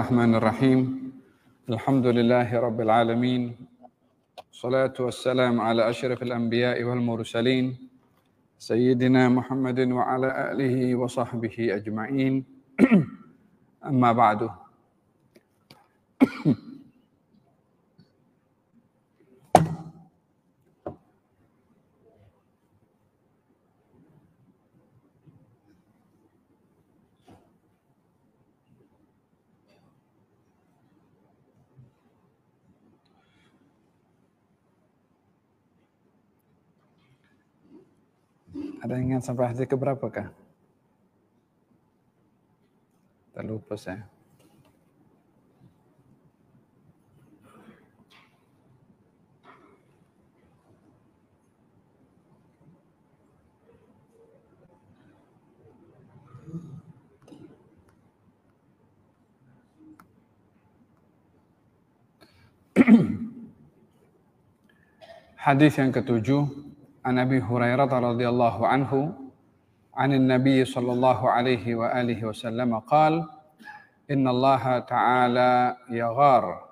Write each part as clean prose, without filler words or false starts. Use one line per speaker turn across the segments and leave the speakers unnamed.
الرحمن الرحيم الحمد لله رب العالمين الصلاة والسلام على أشرف الأنبياء والمرسلين سيدنا محمد وعلى آله وصحبه أجمعين أما بعد. Ada yang ingat sampai hadis keberapakah? Terlupa saya. Hadis yang ketujuh, an Abi Hurairah radhiyallahu anhu, an Nabi sallallahu alaihi wa alihi wasallam qaal, inna Allah ta'ala yaghar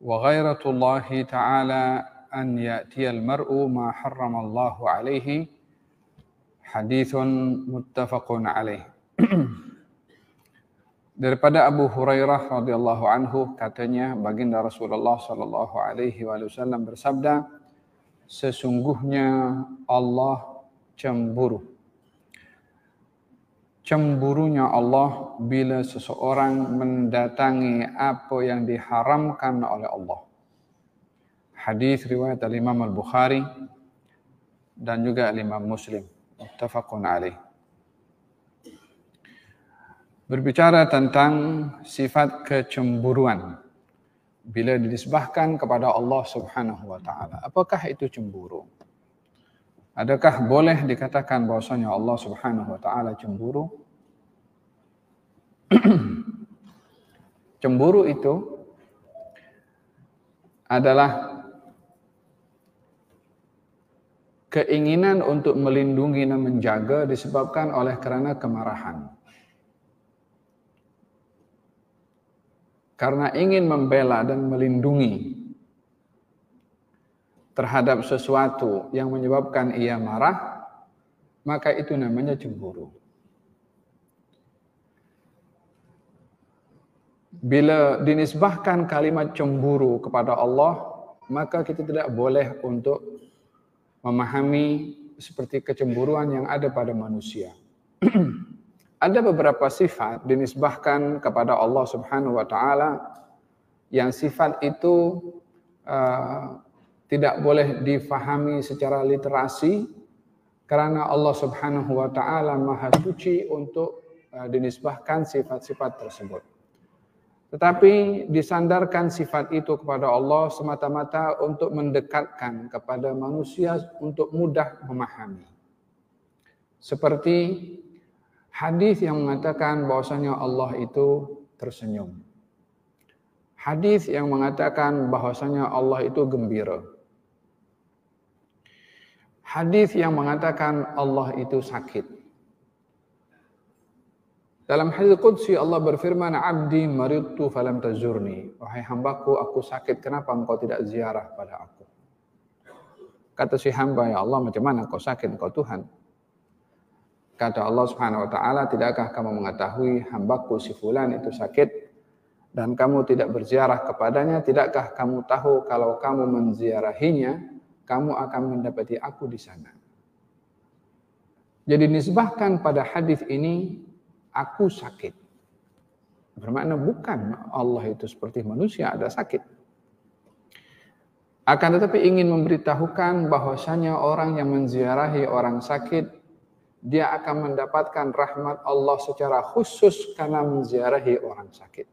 wa ghairatullah ta'ala an ya'tiya al-mar'u ma harrama Allah alaihi. Hadithun muttafaqun alaih. Daripada Abu Hurairah radhiyallahu anhu, katanya baginda Rasulullah sallallahu alaihi wasallam bersabda, sesungguhnya Allah cemburu. Cemburunya Allah bila seseorang mendatangi apa yang diharamkan oleh Allah. Hadis riwayat Imam Al-Bukhari dan juga Imam Muslim. Muttafaqun alaih. Berbicara tentang sifat kecemburuan bila dinisbahkan kepada Allah Subhanahu wa taala. Apakah itu cemburu? Adakah boleh dikatakan bahwasanya Allah Subhanahu wa taala cemburu? Cemburu itu adalah keinginan untuk melindungi dan menjaga disebabkan oleh kerana kemarahan. Karena ingin membela dan melindungi terhadap sesuatu yang menyebabkan ia marah, maka itu namanya cemburu. Bila dinisbahkan kalimat cemburu kepada Allah, maka kita tidak boleh untuk memahami seperti kecemburuan yang ada pada manusia. Ada beberapa sifat dinisbahkan kepada Allah Subhanahu wa taala yang sifat itu tidak boleh difahami secara literasi kerana Allah Subhanahu wa taala Maha Suci untuk dinisbahkan sifat-sifat tersebut. Tetapi disandarkan sifat itu kepada Allah semata-mata untuk mendekatkan kepada manusia untuk mudah memahami. Seperti hadis yang mengatakan bahwasanya Allah itu tersenyum. Hadis yang mengatakan bahwasanya Allah itu gembira. Hadis yang mengatakan Allah itu sakit. Dalam hadis qudsi Allah berfirman, "Abdi maridtu falam tazurni." Wahai hambaku, aku sakit, kenapa engkau tidak ziarah pada aku? Kata si hamba, ya Allah, macam mana engkau sakit, engkau Tuhan? Kata Allah Subhanahu wa taala, tidakkah kamu mengetahui hambaku si fulan itu sakit dan kamu tidak berziarah kepadanya? Tidakkah kamu tahu kalau kamu menziarahinya, kamu akan mendapati aku di sana? Jadi nisbahkan pada hadis ini, aku sakit. Bermakna bukan Allah itu seperti manusia ada sakit. Akan tetapi ingin memberitahukan bahwasanya orang yang menziarahi orang sakit, dia akan mendapatkan rahmat Allah secara khusus karena menziarahi orang sakit.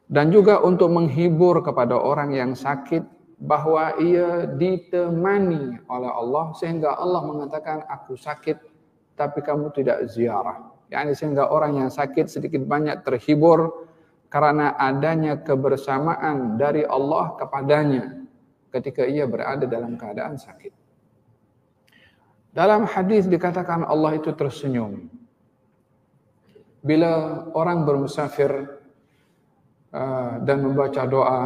Dan juga untuk menghibur kepada orang yang sakit bahwa ia ditemani oleh Allah sehingga Allah mengatakan aku sakit tapi kamu tidak ziarah. Yani sehingga orang yang sakit sedikit banyak terhibur karena adanya kebersamaan dari Allah kepadanya ketika ia berada dalam keadaan sakit. Dalam hadis dikatakan Allah itu tersenyum. bila orang bermusafir dan membaca doa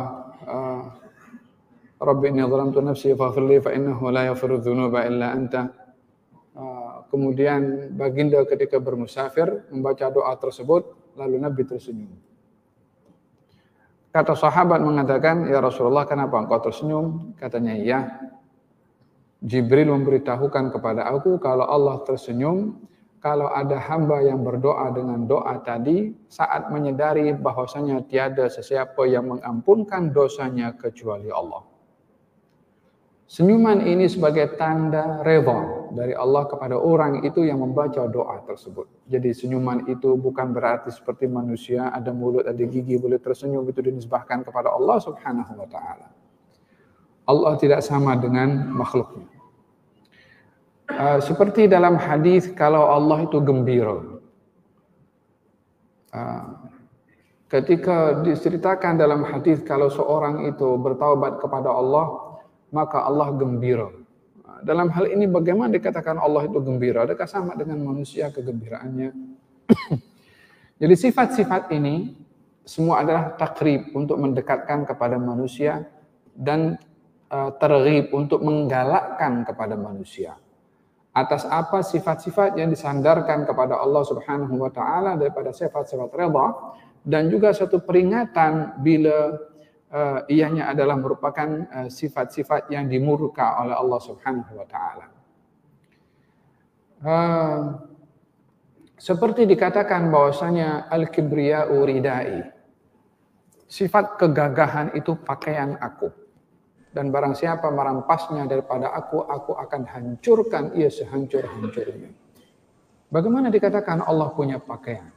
Rabbi inni zalamtu nafsi faghfir li fa innahu la yaghfiru dzunuba illa anta. Kemudian baginda ketika bermusafir membaca doa tersebut, lalu Nabi tersenyum. Kata sahabat mengatakan, "Ya Rasulullah, kenapa engkau tersenyum?" Katanya, "Ya, Jibril memberitahukan kepada aku kalau Allah tersenyum kalau ada hamba yang berdoa dengan doa tadi saat menyadari bahwasanya tiada sesiapa yang mengampunkan dosanya kecuali Allah." Senyuman ini sebagai tanda redha dari Allah kepada orang itu yang membaca doa tersebut. Jadi senyuman itu bukan berarti seperti manusia ada mulut, ada gigi, boleh tersenyum, itu dinisbahkan kepada Allah Subhanahu wa taala. Allah tidak sama dengan makhluknya. Seperti dalam hadis kalau Allah itu gembira. Ketika diceritakan dalam hadis kalau seorang itu bertaubat kepada Allah, maka Allah gembira. Dalam hal ini bagaimana dikatakan Allah itu gembira? Adakah sama dengan manusia kegembiraannya? Jadi sifat-sifat ini semua adalah takrib untuk mendekatkan kepada manusia dan terghib untuk menggalakkan kepada manusia. Atas apa sifat-sifat yang disandarkan kepada Allah Subhanahu wa taala daripada sifat-sifat redha, dan juga satu peringatan bila ianya adalah merupakan sifat-sifat yang dimurka oleh Allah Subhanahu wa taala. Seperti dikatakan bahwasanya al-kibriya'u ridai. Sifat kegagahan itu pakaian aku. Dan barang siapa merampasnya daripada aku akan hancurkan ia sehancur-hancurnya. Bagaimana dikatakan Allah punya pakaian?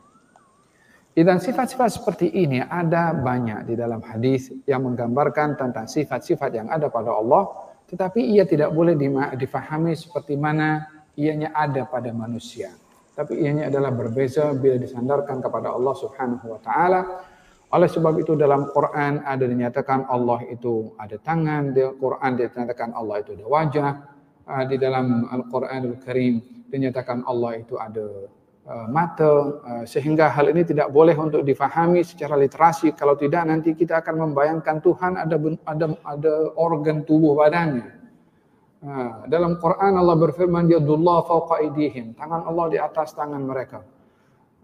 Dan sifat-sifat seperti ini ada banyak di dalam hadis yang menggambarkan tentang sifat-sifat yang ada pada Allah, tetapi ia tidak boleh difahami seperti mana ianya ada pada manusia. Tapi ianya adalah berbeza bila disandarkan kepada Allah Subhanahu wa taala. Oleh sebab itu dalam Quran ada dinyatakan Allah itu ada tangan, di Quran dinyatakan Allah itu ada wajah, di dalam Al-Quranul Karim dinyatakan Allah itu ada mata, sehingga hal ini tidak boleh untuk difahami secara literasi. Kalau tidak nanti kita akan membayangkan Tuhan ada organ tubuh badannya. Dalam Quran Allah berfirman yadullah fawqa aydihim, tangan Allah di atas tangan mereka.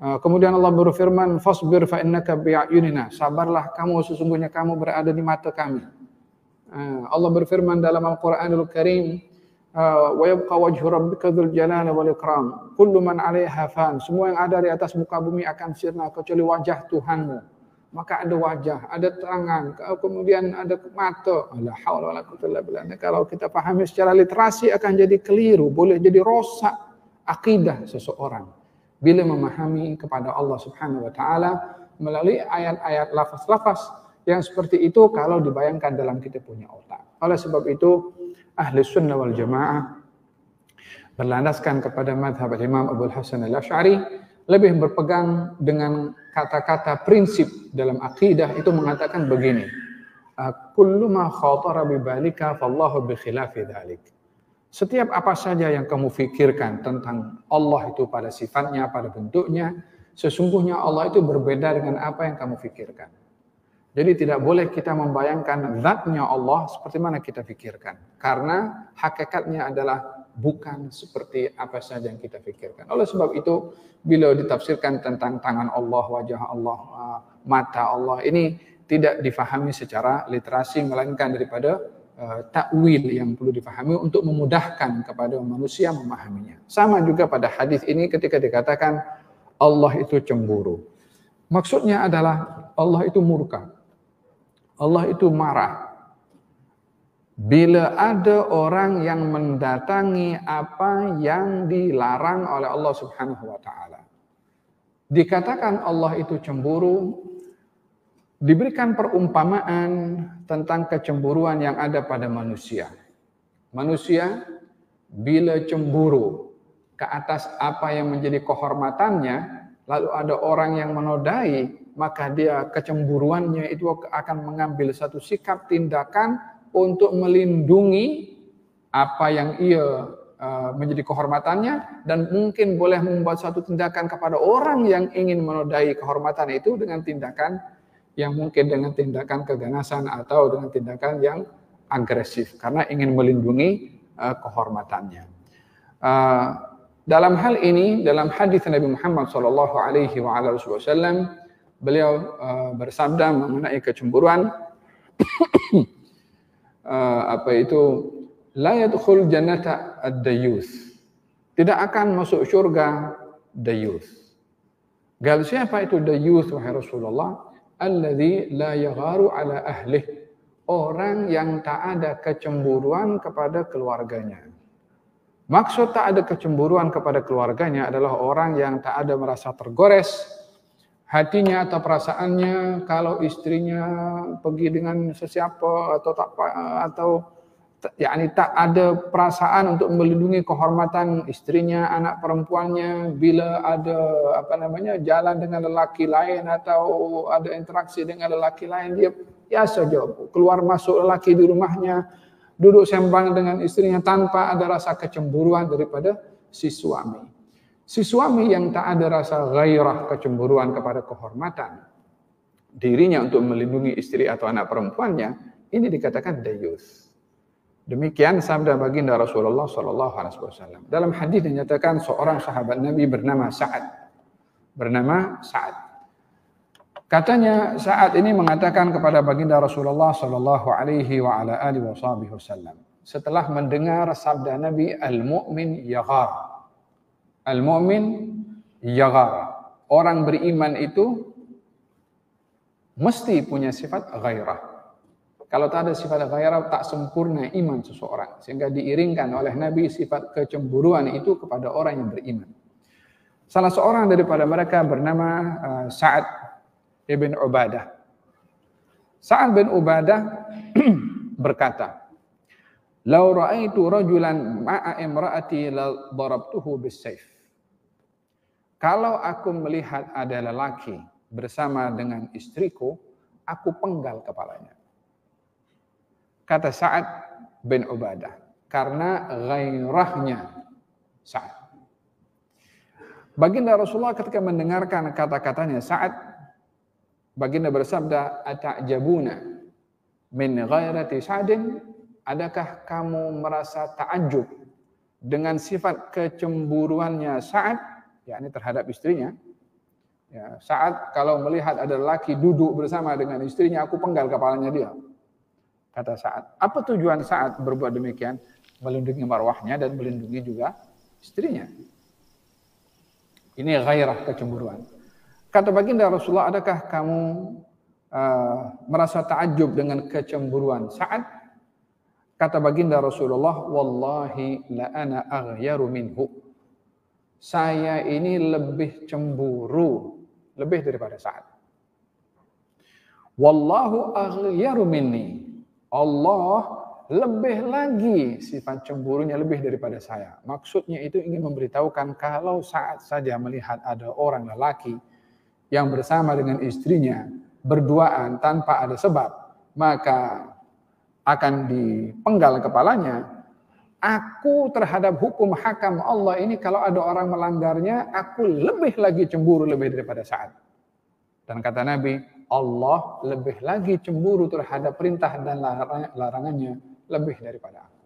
Kemudian Allah berfirman fasbir fa innaka bi'ayunina, sabarlah kamu sesungguhnya kamu berada di mata kami. Allah berfirman dalam Al-Quranul Karim wa yabqa wajhu rabbika dzul jalali wal ikram kullu man 'alaiha fan, semua yang ada di atas muka bumi akan sirna kecuali wajah Tuhanmu. Maka ada wajah, ada tangan, kemudian ada mata. La haula wala quwwata illa billah. Kalau kita pahami secara literasi akan jadi keliru, boleh jadi rosak akidah seseorang bila memahami kepada Allah Subhanahu wa taala melalui ayat-ayat lafaz-lafaz yang seperti itu kalau dibayangkan dalam kita punya otak. Oleh sebab itu Ahli Sunnah wal Jamaah berlandaskan kepada mazhab Imam Abu Hasan Al-Asy'ari, lebih berpegang dengan kata-kata prinsip dalam akidah itu mengatakan begini, kullu ma khatara bi balika fallahu bi khilafi dzalik. Setiap apa saja yang kamu fikirkan tentang Allah itu pada sifatnya, pada bentuknya, sesungguhnya Allah itu berbeda dengan apa yang kamu fikirkan. Jadi tidak boleh kita membayangkan zatnya Allah seperti mana kita fikirkan. Karena hakikatnya adalah bukan seperti apa saja yang kita fikirkan. Oleh sebab itu, bila ditafsirkan tentang tangan Allah, wajah Allah, mata Allah, ini tidak difahami secara literasi, melainkan daripada takwil yang perlu difahami untuk memudahkan kepada manusia memahaminya. Sama juga pada hadis ini ketika dikatakan Allah itu cemburu. Maksudnya adalah Allah itu murka. Allah itu marah. Bila ada orang yang mendatangi apa yang dilarang oleh Allah Subhanahu wa taala. Dikatakan Allah itu cemburu, diberikan perumpamaan tentang kecemburuan yang ada pada manusia. Manusia bila cemburu ke atas apa yang menjadi kehormatannya, lalu ada orang yang menodai, maka dia kecemburuannya itu akan mengambil satu sikap tindakan untuk melindungi apa yang ia menjadi kehormatannya, dan mungkin boleh membuat satu tindakan kepada orang yang ingin menodai kehormatan itu dengan tindakan yang mungkin dengan tindakan keganasan atau dengan tindakan yang agresif karena ingin melindungi kehormatannya. Dalam hal ini, dalam hadis Nabi Muhammad sallallahu alaihi wasallam, beliau bersabda mengenai kecemburuan, la yadkhul jannata ad-dayyus, tidak akan masuk syurga dayyus. Gal siapa itu dayyus wahai Rasulullah? Alladzi la yagharu ala ahlih, orang yang tak ada kecemburuan kepada keluarganya. Maksud tak ada kecemburuan kepada keluarganya adalah orang yang tak ada merasa tergores hatinya atau perasaannya kalau istrinya pergi dengan sesiapa atau yakni tak ada perasaan untuk melindungi kehormatan istrinya, anak perempuannya bila ada jalan dengan lelaki lain atau ada interaksi dengan lelaki lain, dia biasa saja keluar masuk lelaki di rumahnya, duduk sembang dengan istrinya tanpa ada rasa kecemburuan daripada si suami. Si suami yang tak ada rasa gairah, kecemburuan kepada kehormatan dirinya untuk melindungi istri atau anak perempuannya, ini dikatakan dayyus. Demikian sabda baginda Rasulullah sallallahu alaihi wasallam. Dalam hadis dinyatakan seorang sahabat Nabi bernama Sa'ad. Katanya Sa'ad ini mengatakan kepada baginda Rasulullah sallallahu alaihi wasallam, setelah mendengar sabda Nabi, al-mu'min yaghar. Al-mu'min yaghar. Orang beriman itu mesti punya sifat ghairah. Kalau tak ada sifat ghairah, tak sempurna iman seseorang. Sehingga diiringkan oleh Nabi sifat kecemburuan itu kepada orang yang beriman. Salah seorang daripada mereka bernama Sa'ad ibn Ubadah. Sa'ad bin Ubadah berkata, "Lau ra'aitu rajulan ma'a imra'ati la darabtuhu bis-sayf." Kalau aku melihat ada lelaki bersama dengan istriku, aku penggal kepalanya. Kata Sa'ad bin Ubadah, karena ghairahnya Sa'ad. Baginda Rasulullah ketika mendengarkan kata-katanya Sa'ad, baginda bersabda, "Ata'jabuna min ghairati Sa'din?" Adakah kamu merasa ta'ajub dengan sifat kecemburuannya Sa'ad, yakni terhadap istrinya? Ya, Sa'ad kalau melihat ada lelaki duduk bersama dengan istrinya, aku penggal kepalanya dia. Kata Sa'ad. Apa tujuan Sa'ad berbuat demikian? Melindungi marwahnya dan melindungi juga istrinya. Ini ghairah, kecemburuan. Kata baginda Rasulullah, adakah kamu merasa ta'ajub dengan kecemburuan Sa'ad? Kata baginda Rasulullah, wallahi la ana aghyaru minhu. Saya ini lebih cemburu, lebih daripada Sa'ad. Wallahu aghyaru minni. Allah lebih lagi sifat cemburunya lebih daripada saya. Maksudnya itu ingin memberitahukan kalau saat saja melihat ada orang lelaki yang bersama dengan istrinya berduaan tanpa ada sebab, maka akan dipenggal kepalanya. Aku terhadap hukum hakam Allah ini kalau ada orang melanggarnya, aku lebih lagi cemburu lebih daripada Sa'ad. Dan kata Nabi, Allah lebih lagi cemburu terhadap perintah dan larangannya lebih daripada aku.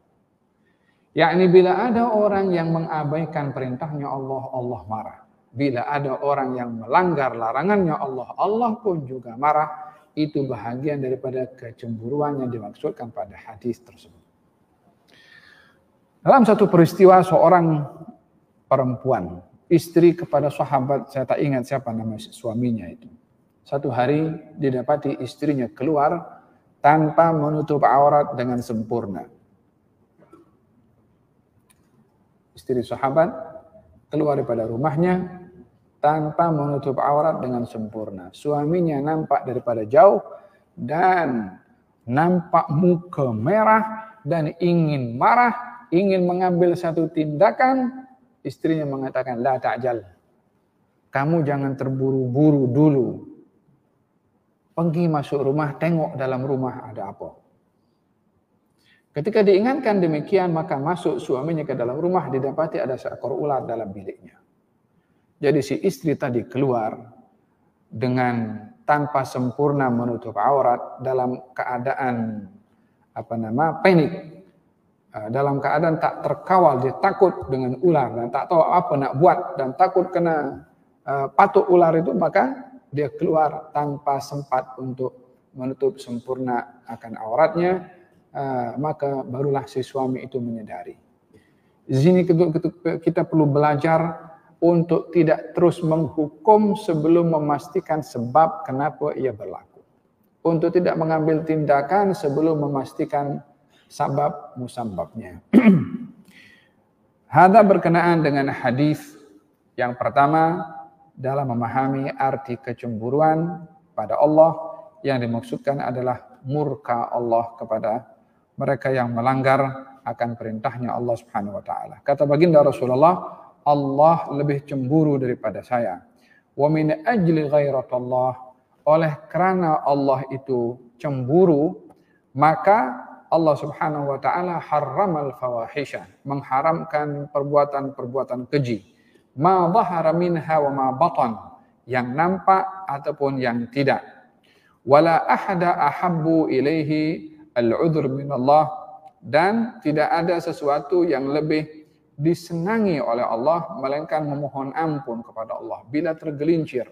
Yakni bila ada orang yang mengabaikan perintahnya Allah, Allah marah. Bila ada orang yang melanggar larangannya Allah, Allah pun juga marah. Itu bahagian daripada kecemburuan yang dimaksudkan pada hadis tersebut. Dalam satu peristiwa, seorang perempuan, istri kepada sahabat, saya tak ingat siapa nama suaminya itu. Satu hari didapati istrinya keluar tanpa menutup aurat dengan sempurna. Istri sahabat keluar daripada rumahnya tanpa menutup aurat dengan sempurna. Suaminya nampak daripada jauh dan nampak muka merah dan ingin marah, ingin mengambil satu tindakan. Istrinya mengatakan, la ta'jal. Kamu jangan terburu-buru dulu. Pergi masuk rumah, tengok dalam rumah ada apa. Ketika diingatkan demikian, maka masuk suaminya ke dalam rumah, didapati ada seekor ular dalam biliknya. Jadi si istri tadi keluar dengan tanpa sempurna menutup aurat, dalam keadaan panik, dalam keadaan tak terkawal, dia takut dengan ular dan tak tahu apa nak buat dan takut kena patuk ular itu, maka dia keluar tanpa sempat untuk menutup sempurna akan auratnya. Maka barulah si suami itu menyadari. Di sini kita perlu belajar untuk tidak terus menghukum sebelum memastikan sebab kenapa ia berlaku. Untuk tidak mengambil tindakan sebelum memastikan sabab musababnya. Hada berkenaan dengan hadis yang pertama dalam memahami arti kecemburuan pada Allah, yang dimaksudkan adalah murka Allah kepada mereka yang melanggar akan perintahnya Allah Subhanahu wa taala. Kata baginda Rasulullah, Allah lebih cemburu daripada saya. Wa min ajli ghairatullah, oleh karena Allah itu cemburu, maka Allah Subhanahu wa taala harramal fawahisha, mengharamkan perbuatan-perbuatan keji. Ma dhahara minha wa ma batan, yang nampak ataupun yang tidak. Wala ahada ahabbu ilaihi al-udhr min Allah, dan tidak ada sesuatu yang lebih disenangi oleh Allah melainkan memohon ampun kepada Allah bila tergelincir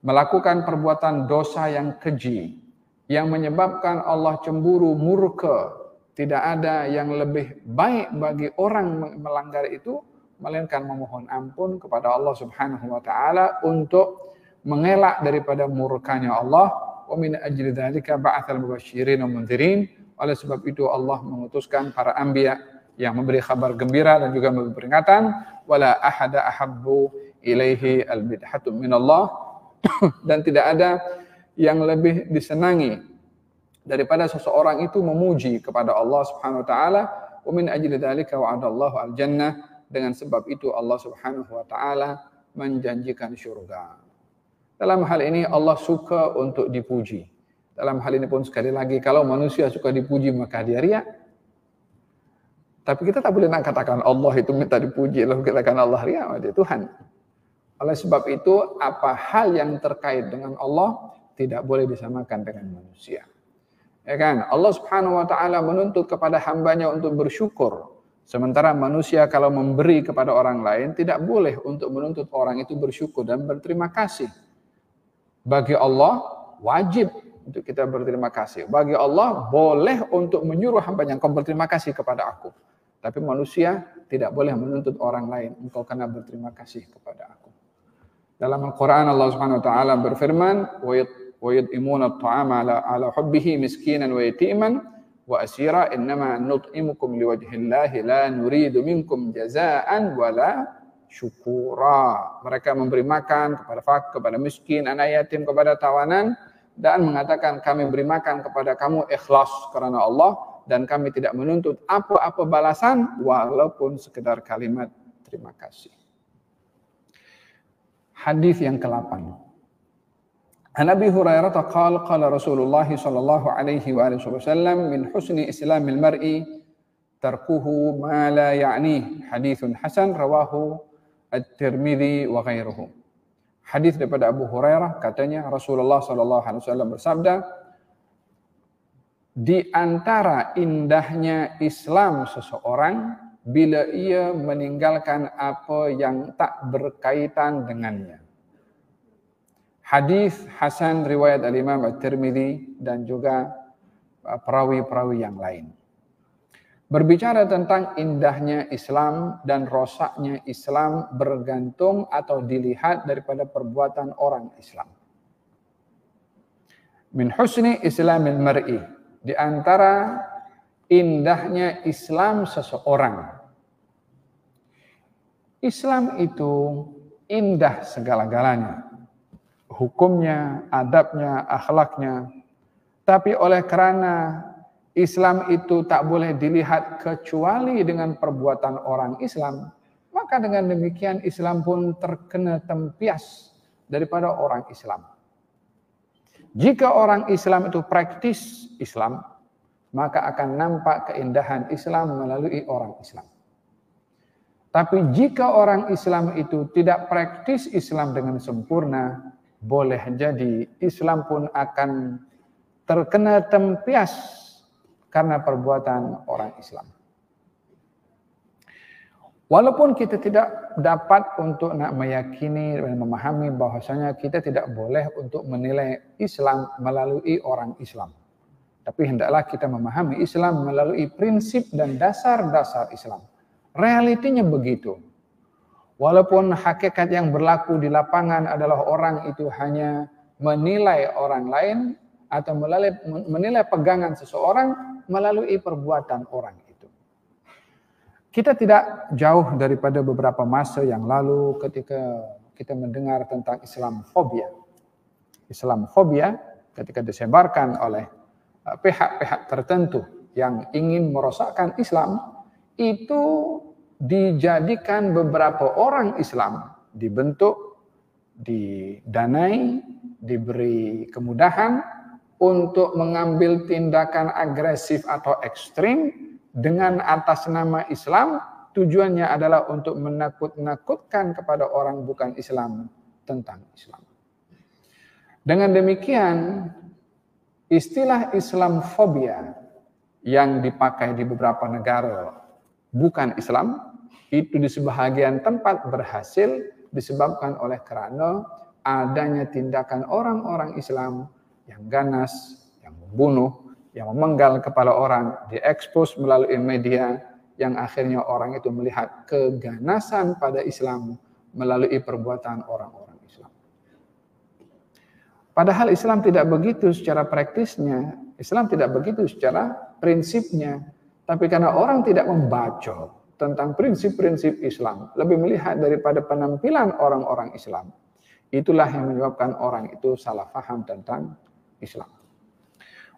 melakukan perbuatan dosa yang keji yang menyebabkan Allah cemburu, murka. Tidak ada yang lebih baik bagi orang melanggar itu melainkan memohon ampun kepada Allah Subhanahu wa taala untuk mengelak daripada murkanya Allah. Wa min ajli dzalika ba'atsal mubasysyirin wa mundzirin. Oleh sebab itu Allah mengutuskan para anbiya yang memberi kabar gembira dan juga memberi peringatan. Wala ahada ahabbu ilaihi al-bidhatu minallah. Dan tidak ada yang lebih disenangi daripada seseorang itu memuji kepada Allah Subhanahu wa taala. Wa min ajli dzalika wa'adallahu al-jannah. Dengan sebab itu Allah Subhanahu wa taala menjanjikan syurga. Dalam hal ini Allah suka untuk dipuji. Dalam hal ini pun sekali lagi, kalau manusia suka dipuji maka dia riya. Tapi kita tak boleh nak katakan Allah itu minta dipuji, lalu kita katakan Allah riya, dia Tuhan. Oleh sebab itu, apa hal yang terkait dengan Allah tidak boleh disamakan dengan manusia. Ya kan? Allah Subhanahu wa taala menuntut kepada hambanya untuk bersyukur. Sementara manusia kalau memberi kepada orang lain tidak boleh untuk menuntut orang itu bersyukur dan berterima kasih. Bagi Allah wajib untuk kita berterima kasih. Bagi Allah boleh untuk menyuruh hambanya, engkau berterima kasih kepada aku. Tapi manusia tidak boleh menuntut orang lain, engkau kena berterima kasih kepada aku. Dalam Al-Quran Allah Subhanahu wa taala berfirman, wa yut'imuna at-ta'ama ala hubbihi miskinan wa yatiman wa asira innama nut'imukum liwajhillahi la nuridu minkum jazaa'an wala syukura. Mereka memberi makan kepada fakir, kepada miskin, anak yatim, kepada tawanan, dan mengatakan kami beri makan kepada kamu ikhlas karena Allah, dan kami tidak menuntut apa-apa balasan walaupun sekedar kalimat terima kasih. Hadis yang ke-8. An Abi Hurairah qala qala Rasulullah sallallahu alaihi wasallam min husni islamil mar'i tarkuhu ma la ya'ni. Haditsun hasan rawahu At-Tirmidzi wa ghairuhu. Hadis daripada Abu Hurairah, katanya Rasulullah sallallahu alaihi wasallam bersabda, di antara indahnya Islam seseorang bila ia meninggalkan apa yang tak berkaitan dengannya. Hadis hasan riwayat al-Imam At-Tirmidzi dan juga perawi-perawi yang lain. Berbicara tentang indahnya Islam dan rosaknya Islam bergantung atau dilihat daripada perbuatan orang Islam. Min husni islamil mar'i, di antara indahnya Islam seseorang. Islam itu indah segala-galanya. Hukumnya, adabnya, akhlaknya. Tapi oleh karena Islam itu tak boleh dilihat kecuali dengan perbuatan orang Islam, maka dengan demikian Islam pun terkena tempias daripada orang Islam. Jika orang Islam itu praktis Islam, maka akan nampak keindahan Islam melalui orang Islam. Tapi jika orang Islam itu tidak praktis Islam dengan sempurna, boleh jadi Islam pun akan terkena tempias karena perbuatan orang Islam. Walaupun kita tidak dapat untuk meyakini dan memahami bahwasanya kita tidak boleh untuk menilai Islam melalui orang Islam. Tapi hendaklah kita memahami Islam melalui prinsip dan dasar-dasar Islam. Realitinya begitu. Walaupun hakikat yang berlaku di lapangan adalah orang itu hanya menilai orang lain atau menilai pegangan seseorang melalui perbuatan orang itu. Kita tidak jauh daripada beberapa masa yang lalu ketika kita mendengar tentang Islamofobia. Islamofobia ketika disebarkan oleh pihak-pihak tertentu yang ingin merosakkan Islam, itu dijadikan beberapa orang Islam dibentuk, didanai, diberi kemudahan untuk mengambil tindakan agresif atau ekstrim dengan atas nama Islam. Tujuannya adalah untuk menakut-nakutkan kepada orang bukan Islam tentang Islam. Dengan demikian, istilah Islamofobia yang dipakai di beberapa negara bukan Islam, itu di sebahagian tempat berhasil disebabkan oleh karena adanya tindakan orang-orang Islam yang ganas, yang membunuh, yang memenggal kepala orang, diekspos melalui media, yang akhirnya orang itu melihat keganasan pada Islam melalui perbuatan orang-orang Islam. Padahal Islam tidak begitu secara praktisnya, Islam tidak begitu secara prinsipnya, tapi karena orang tidak membaca tentang prinsip-prinsip Islam, lebih melihat daripada penampilan orang-orang Islam, itulah yang menyebabkan orang itu salah faham tentang Islam.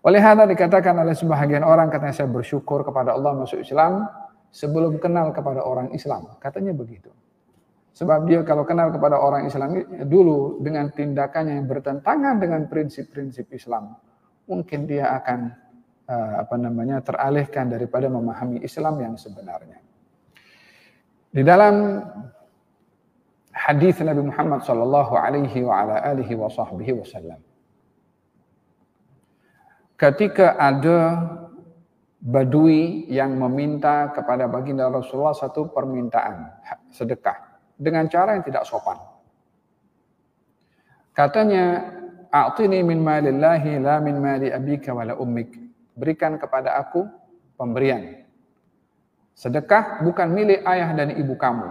Oleh hal dikatakan oleh sebahagian orang, katanya saya bersyukur kepada Allah masuk Islam sebelum kenal kepada orang Islam. Katanya begitu. Sebab dia kalau kenal kepada orang Islam dulu dengan tindakannya yang bertentangan dengan prinsip-prinsip Islam, mungkin dia akan teralihkan daripada memahami Islam yang sebenarnya. Di dalam hadis Nabi Muhammad sallallahu alaihi wasallam, ketika ada Badui yang meminta kepada baginda Rasulullah satu permintaan sedekah dengan cara yang tidak sopan. Katanya, "A'tini min malillahi la min mali abika wala ummik." Berikan kepada aku pemberian. Sedekah bukan milik ayah dan ibu kamu.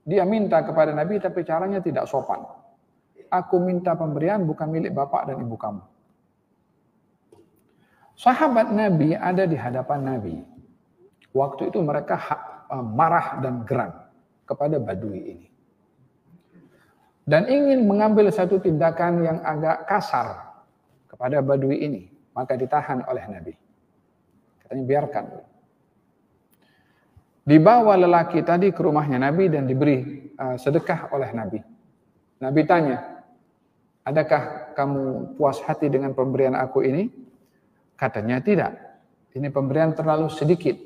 Dia minta kepada Nabi tapi caranya tidak sopan. Aku minta pemberian bukan milik bapak dan ibu kamu. Sahabat Nabi ada di hadapan Nabi. Waktu itu mereka marah dan geram kepada Badui ini. Dan ingin mengambil satu tindakan yang agak kasar kepada Badui ini. Maka ditahan oleh Nabi. Katanya biarkan. Dibawa lelaki tadi ke rumahnya Nabi dan diberi sedekah oleh Nabi. Nabi tanya, adakah kamu puas hati dengan pemberian aku ini? Katanya tidak, ini pemberian terlalu sedikit.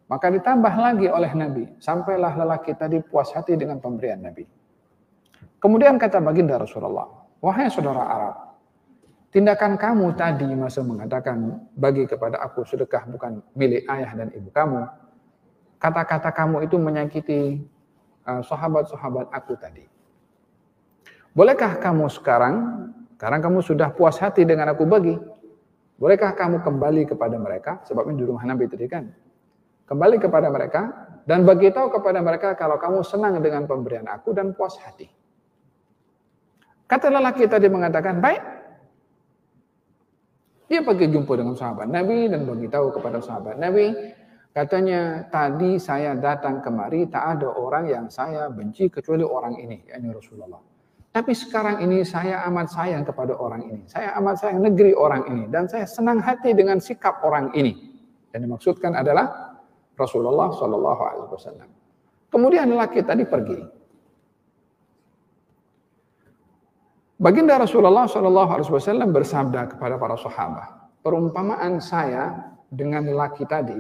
Maka ditambah lagi oleh Nabi, sampailah lelaki tadi puas hati dengan pemberian Nabi. Kemudian kata baginda Rasulullah, wahai saudara Arab, tindakan kamu tadi masa mengatakan bagi kepada aku sedekah bukan milik ayah dan ibu kamu, kata-kata kamu itu menyakiti sahabat-sahabat aku tadi. Bolehkah kamu sekarang kamu sudah puas hati dengan aku bagi, bolehkah kamu kembali kepada mereka? Sebabnya di rumah Nabi tadi kan. Kembali kepada mereka dan beritahu kepada mereka kalau kamu senang dengan pemberian aku dan puas hati. Kata lelaki tadi mengatakan, baik. Dia pergi jumpa dengan sahabat Nabi dan beritahu kepada sahabat Nabi. Katanya, tadi saya datang kemari tak ada orang yang saya benci kecuali orang ini, yakni Rasulullah. Tapi sekarang ini saya amat sayang kepada orang ini. Saya amat sayang negeri orang ini. Dan saya senang hati dengan sikap orang ini. Yang dimaksudkan adalah Rasulullah SAW. Kemudian lelaki tadi pergi. Baginda Rasulullah SAW bersabda kepada para sahabat, perumpamaan saya dengan lelaki tadi,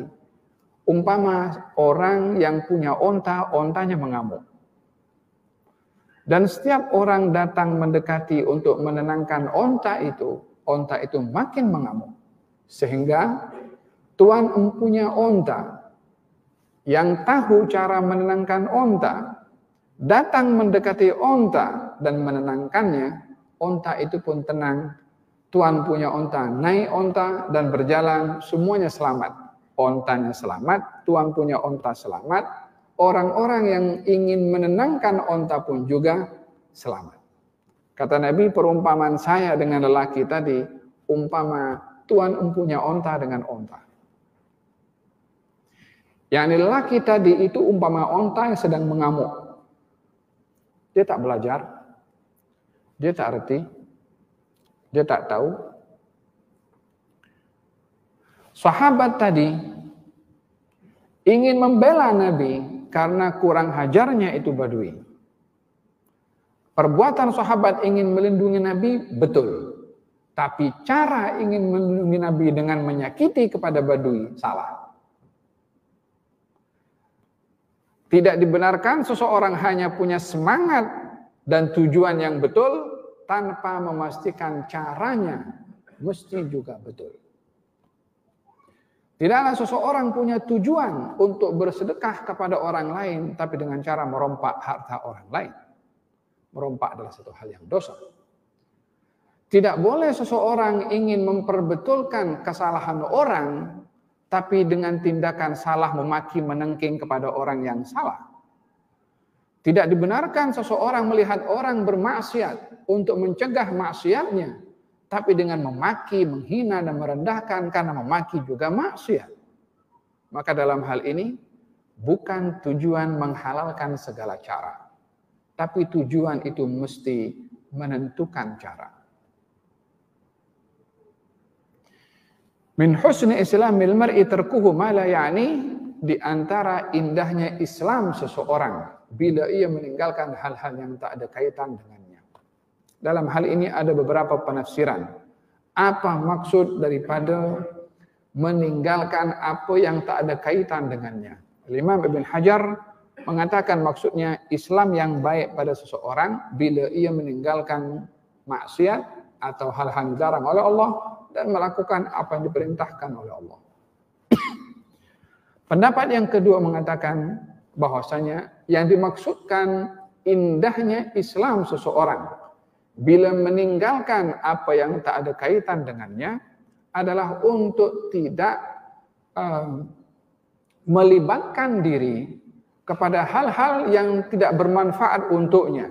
umpama orang yang punya onta, ontanya mengamuk. Dan setiap orang datang mendekati untuk menenangkan onta itu makin mengamuk. Sehingga tuan empunya onta yang tahu cara menenangkan onta, datang mendekati onta dan menenangkannya, onta itu pun tenang. Tuan punya onta, naik onta dan berjalan, semuanya selamat. Ontanya selamat, tuan punya onta selamat. Orang-orang yang ingin menenangkan onta pun juga selamat. Kata Nabi, perumpamaan saya dengan lelaki tadi, umpama tuan empunya onta dengan onta. Yang lelaki tadi itu umpama onta yang sedang mengamuk. Dia tak belajar, dia tak arti, dia tak tahu. Sahabat tadi ingin membela Nabi karena kurang hajarnya itu badui. Perbuatan sahabat ingin melindungi Nabi, betul. Tapi cara ingin melindungi Nabi dengan menyakiti kepada badui, salah. Tidak dibenarkan seseorang hanya punya semangat dan tujuan yang betul tanpa memastikan caranya mesti juga betul. Tidaklah seseorang punya tujuan untuk bersedekah kepada orang lain, tapi dengan cara merompak harta orang lain. Merompak adalah satu hal yang dosa. Tidak boleh seseorang ingin memperbetulkan kesalahan orang, tapi dengan tindakan salah memaki menengking kepada orang yang salah. Tidak dibenarkan seseorang melihat orang bermaksiat untuk mencegah maksiatnya, tapi dengan memaki, menghina, dan merendahkan karena memaki juga maksiat. Maka dalam hal ini, bukan tujuan menghalalkan segala cara. Tapi tujuan itu mesti menentukan cara. Min husni islamil mar'i tarkuhu ma la ya'ni, di antara indahnya Islam seseorang bila ia meninggalkan hal-hal yang tak ada kaitan dengannya. Dalam hal ini ada beberapa penafsiran. Apa maksud daripada meninggalkan apa yang tak ada kaitan dengannya? Imam Ibn Hajar mengatakan maksudnya Islam yang baik pada seseorang bila ia meninggalkan maksiat atau hal-hal yang dilarang oleh Allah dan melakukan apa yang diperintahkan oleh Allah. Pendapat yang kedua mengatakan bahwasanya yang dimaksudkan indahnya Islam seseorang bila meninggalkan apa yang tak ada kaitan dengannya adalah untuk tidak melibatkan diri kepada hal-hal yang tidak bermanfaat untuknya.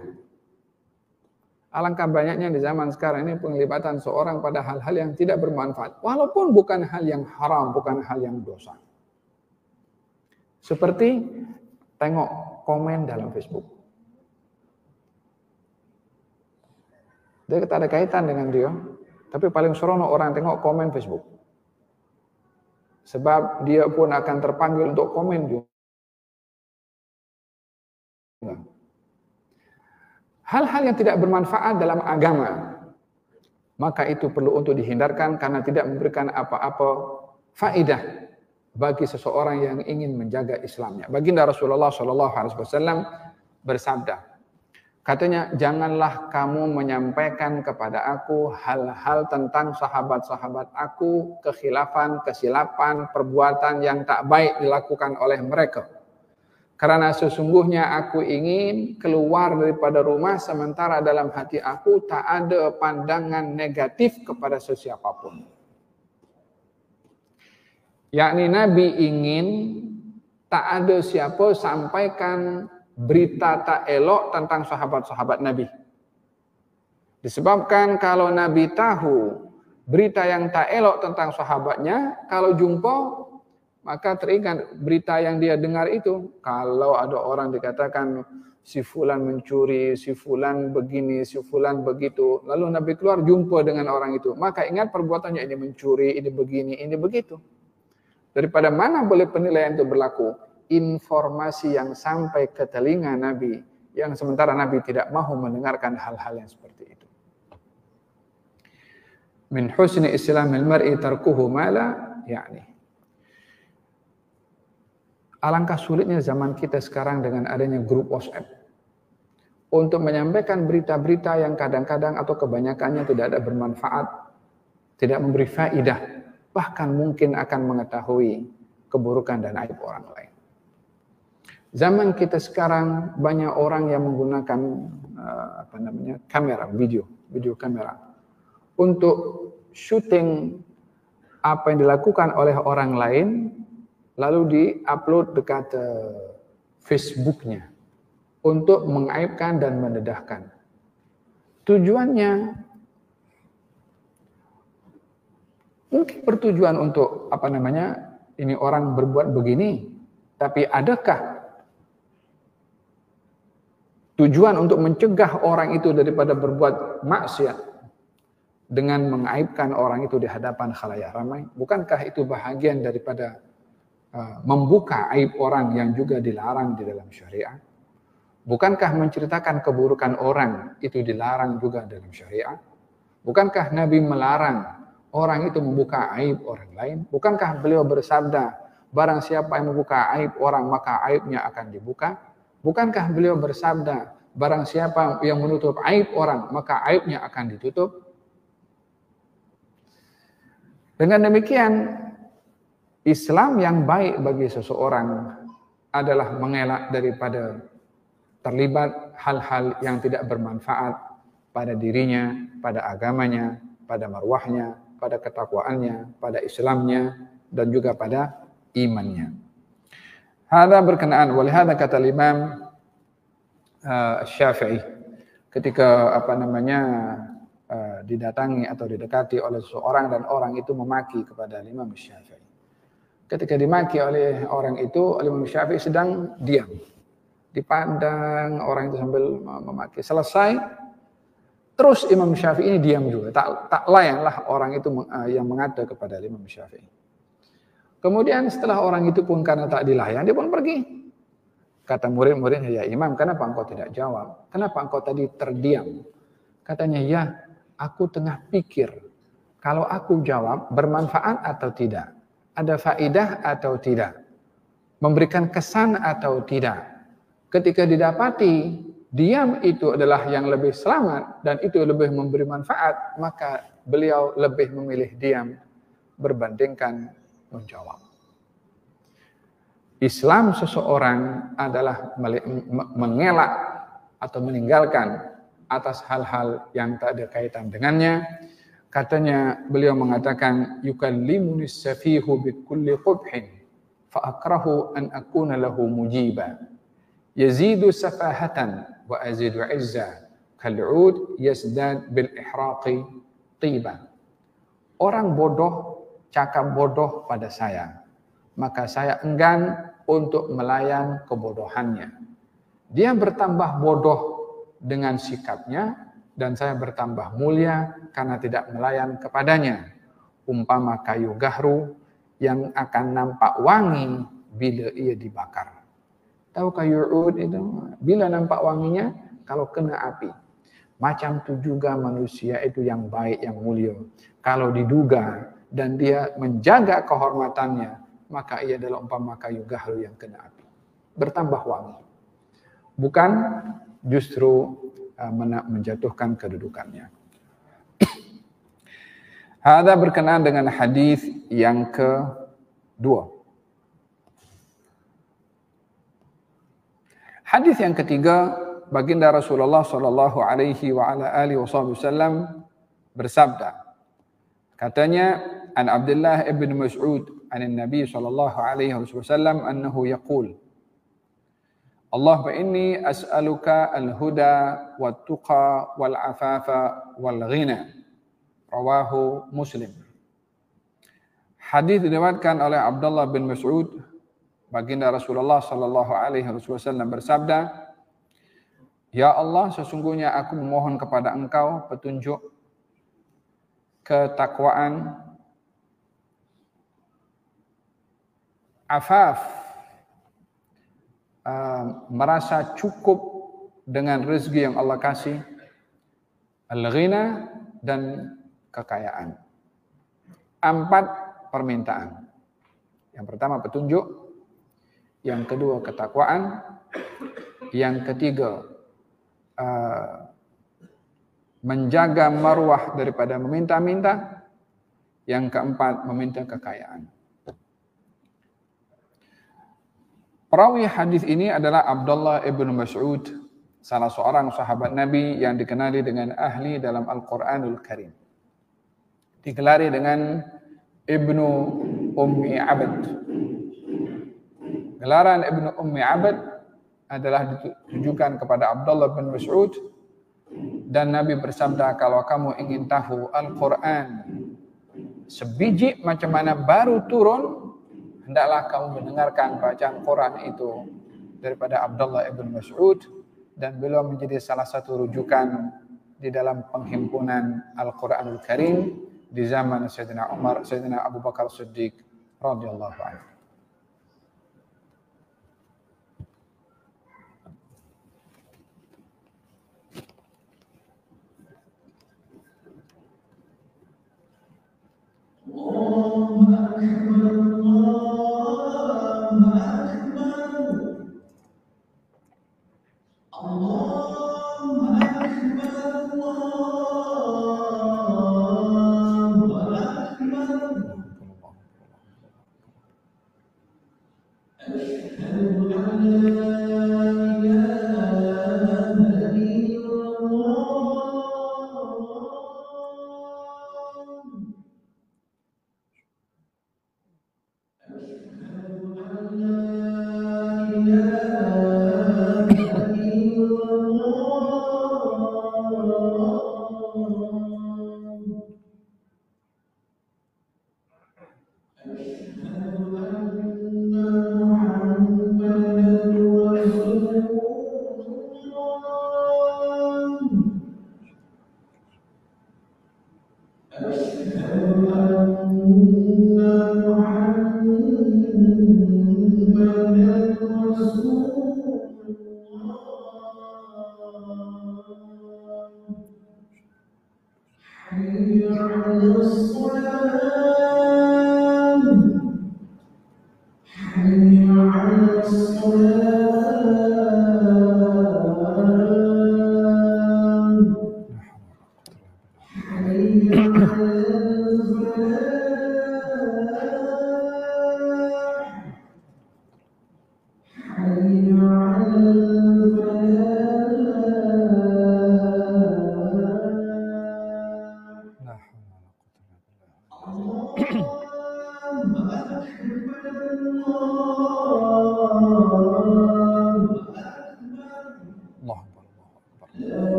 Alangkah banyaknya di zaman sekarang ini penglibatan seorang pada hal-hal yang tidak bermanfaat, walaupun bukan hal yang haram, bukan hal yang dosa. Seperti tengok komen dalam Facebook. Dia tak ada kaitan dengan dia, tapi paling seronok orang tengok komen Facebook. Sebab dia pun akan terpanggil untuk komen juga. Hal-hal yang tidak bermanfaat dalam agama, maka itu perlu untuk dihindarkan karena tidak memberikan apa-apa faedah bagi seseorang yang ingin menjaga Islamnya. Baginda Rasulullah SAW bersabda, katanya, janganlah kamu menyampaikan kepada aku hal-hal tentang sahabat-sahabat aku, kekhilafan, kesilapan, perbuatan yang tak baik dilakukan oleh mereka. Karena sesungguhnya aku ingin keluar daripada rumah sementara dalam hati aku tak ada pandangan negatif kepada sesiapapun. Yakni Nabi ingin tak ada siapa sampaikan berita tak elok tentang sahabat-sahabat Nabi. Disebabkan kalau Nabi tahu berita yang tak elok tentang sahabatnya, kalau jumpa maka teringat berita yang dia dengar itu. Kalau ada orang dikatakan si fulan mencuri, si fulan begini, si fulan begitu, lalu Nabi keluar jumpa dengan orang itu, maka ingat perbuatannya, ini mencuri, ini begini, ini begitu. Daripada mana boleh penilaian itu berlaku? Informasi yang sampai ke telinga Nabi, yang sementara Nabi tidak mahu mendengarkan hal-hal yang seperti itu. min husni islamil mar'i tarkuhu ma la ya'ni. Alangkah sulitnya zaman kita sekarang dengan adanya grup WhatsApp untuk menyampaikan berita-berita yang kadang-kadang atau kebanyakannya tidak ada bermanfaat, tidak memberi faidah, bahkan mungkin akan mengetahui keburukan dan aib orang lain. Zaman kita sekarang banyak orang yang menggunakan kamera, video kamera untuk syuting apa yang dilakukan oleh orang lain, lalu di-upload dekat Facebooknya untuk mengaibkan dan mendedahkan. Tujuannya mungkin bertujuan untuk ini orang berbuat begini, tapi adakah tujuan untuk mencegah orang itu daripada berbuat maksiat dengan mengaibkan orang itu di hadapan khalayak ramai? Bukankah itu bahagian daripada membuka aib orang yang juga dilarang di dalam syariat? Bukankah menceritakan keburukan orang itu dilarang juga dalam syariat? Bukankah Nabi melarang orang itu membuka aib orang lain? Bukankah beliau bersabda, barang siapa yang membuka aib orang maka aibnya akan dibuka? Bukankah beliau bersabda, barang siapa yang menutup aib orang maka aibnya akan ditutup? Dengan demikian, Islam yang baik bagi seseorang adalah mengelak daripada terlibat hal-hal yang tidak bermanfaat pada dirinya, pada agamanya, pada marwahnya, pada ketakwaannya, pada Islamnya, dan juga pada imannya. Hada berkenaan, walihada kata Imam Syafi'i ketika didatangi atau didekati oleh seseorang dan orang itu memaki kepada Imam Syafi'i. Ketika dimaki oleh orang itu, Imam Syafi'i sedang diam. Dipandang orang itu sambil memaki. Selesai, terus Imam Syafi'i ini diam juga. Tak layanlah orang itu yang mengada kepada Imam Syafi'i. Kemudian setelah orang itu pun karena tak dilayan, dia pun pergi. Kata murid-muridnya, ya Imam, kenapa engkau tidak jawab? Kenapa engkau tadi terdiam? Katanya, ya aku tengah pikir, kalau aku jawab bermanfaat atau tidak? Ada faidah atau tidak? Memberikan kesan atau tidak? Ketika didapati diam itu adalah yang lebih selamat dan itu lebih memberi manfaat, maka beliau lebih memilih diam berbandingkan menjawab. Islam seseorang adalah mengelak atau meninggalkan atas hal-hal yang tak ada kaitan dengannya. Katanya, beliau mengatakan, yukallimuni safihu bikulli qubhin fa akrahu an akuna lahu mujiba. Yazidu safahatan wa azidu izza kal'ud yazdad bil ihraqi tiba. Orang bodoh cakap bodoh pada saya, maka saya enggan untuk melayan kebodohannya. Dia bertambah bodoh dengan sikapnya dan saya bertambah mulia karena tidak melayan kepadanya. Umpama kayu gahru yang akan nampak wangi bila ia dibakar. Tahu kayu ud itu? Bila nampak wanginya, kalau kena api. Macam itu juga manusia itu yang baik, yang mulia. Kalau diduga dan dia menjaga kehormatannya, maka ia adalah umpama kayu gahru yang kena api. Bertambah wangi. Bukan justru menjatuhkan kedudukannya. Hada berkenaan dengan hadis yang kedua. Hadis yang ketiga, baginda Rasulullah sallallahu alaihi wa ala alihi wasallam bersabda. Katanya, an Abdullah ibn Mas'ud an Nabi sallallahu alaihi wasallam annahu yaqul, Allahumma inni as'aluka al-huda wat-tuqa wal-afafa wal-ghina. Rawahu Muslim. Hadis diriwayatkan oleh Abdullah bin Mas'ud, baginda Rasulullah sallallahu alaihi wasallam bersabda, ya Allah, sesungguhnya aku memohon kepada Engkau petunjuk, ketakwaan, afaf, merasa cukup dengan rezeki yang Allah kasih, al-ghina, dan kekayaan. 4 permintaan. Yang pertama petunjuk, yang kedua ketakwaan, yang ketiga menjaga marwah daripada meminta-minta, yang keempat meminta kekayaan. Perawi hadis ini adalah Abdullah ibn Mas'ud, salah seorang sahabat Nabi yang dikenali dengan ahli dalam Al-Quranul Karim. Digelari dengan Ibnu Ummi Abd. Gelaran Ibnu Ummi Abd adalah ditujukan kepada Abdullah bin Mas'ud, dan Nabi bersabda, kalau kamu ingin tahu Al-Quran sebiji macam mana baru turun, hendaklah kamu mendengarkan bacaan Quran itu daripada Abdullah ibn Mas'ud, dan beliau menjadi salah satu rujukan di dalam penghimpunan Al-Quranul Karim di zaman Sayyidina Umar, Sayyidina Abu Bakar Siddiq radhiyallahu anhu.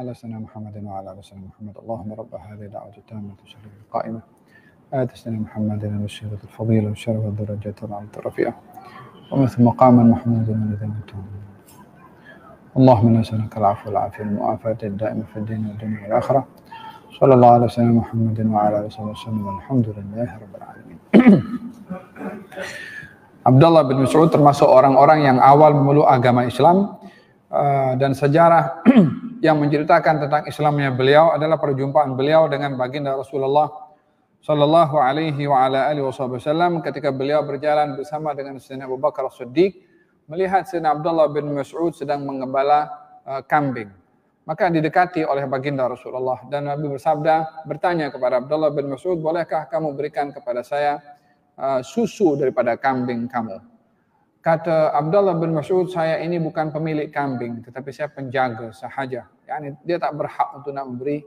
على سيدنا محمد وعلى آل سيدنا محمد اللهم رب هذه الدعوة التامة والصلاة القائمة آت سيدنا محمد الوسيلة الفضيلة والشرف والدرجة والعظمة الرفيعة ومثل مقاما محمودا الذي أنتم اللهم نسألك العفو والعافية والمعافاة الدائمة في الدين والدنيا والآخرة صلى الله على سيدنا محمد وعلى آله وسلم والحمد لله رب العالمين. Abdullah bin Mas'ud termasuk orang-orang yang awal memeluk agama Islam, dan sejarah yang menceritakan tentang Islamnya beliau adalah perjumpaan beliau dengan baginda Rasulullah sallallahu alaihi wa ala alihi wasallam ketika beliau berjalan bersama dengan Sayyidina Abu Bakar Siddiq, melihat Sayyidina Abdullah bin Mas'ud sedang menggembala kambing. Maka didekati oleh baginda Rasulullah, dan Nabi bertanya kepada Abdullah bin Mas'ud, bolehkah kamu berikan kepada saya susu daripada kambing kamu? Kata Abdullah bin Mas'ud, saya ini bukan pemilik kambing, tetapi saya penjaga sahaja. Yani dia tak berhak untuk nak memberi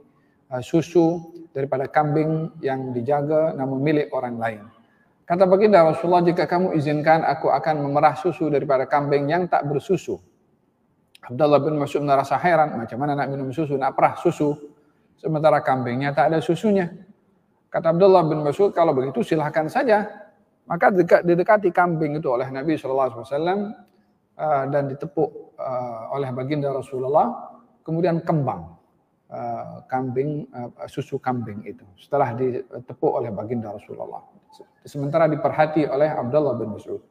susu daripada kambing yang dijaga namun milik orang lain. Kata baginda Rasulullah, jika kamu izinkan, aku akan memerah susu daripada kambing yang tak bersusu. Abdullah bin Mas'ud merasa heran, macam mana nak minum susu, nak perah susu, sementara kambingnya tak ada susunya. Kata Abdullah bin Mas'ud, kalau begitu silahkan saja. Maka didekati kambing itu oleh Nabi SAW dan ditepuk oleh baginda Rasulullah, kemudian kembang susu kambing itu setelah ditepuk oleh baginda Rasulullah sementara diperhati oleh Abdullah bin Mas'ud.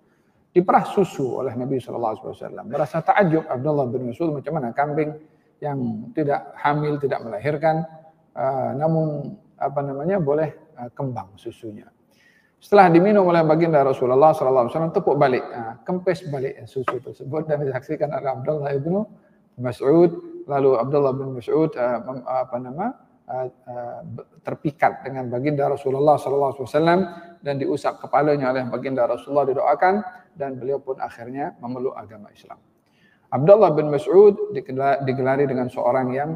Diperah susu oleh Nabi SAW. Merasa takjub Abdullah bin Mas'ud macam mana kambing yang tidak hamil, tidak melahirkan, namun boleh kembang susunya. Setelah diminum oleh baginda Rasulullah SAW, tepuk balik, kempes balik susu tersebut dan disaksikan oleh Abdullah bin Mas'ud. Lalu Abdullah bin Mas'ud terpikat dengan baginda Rasulullah SAW dan diusap kepalanya oleh baginda Rasulullah, didoakan, dan beliau pun akhirnya memeluk agama Islam. Abdullah bin Mas'ud digelari dengan seorang yang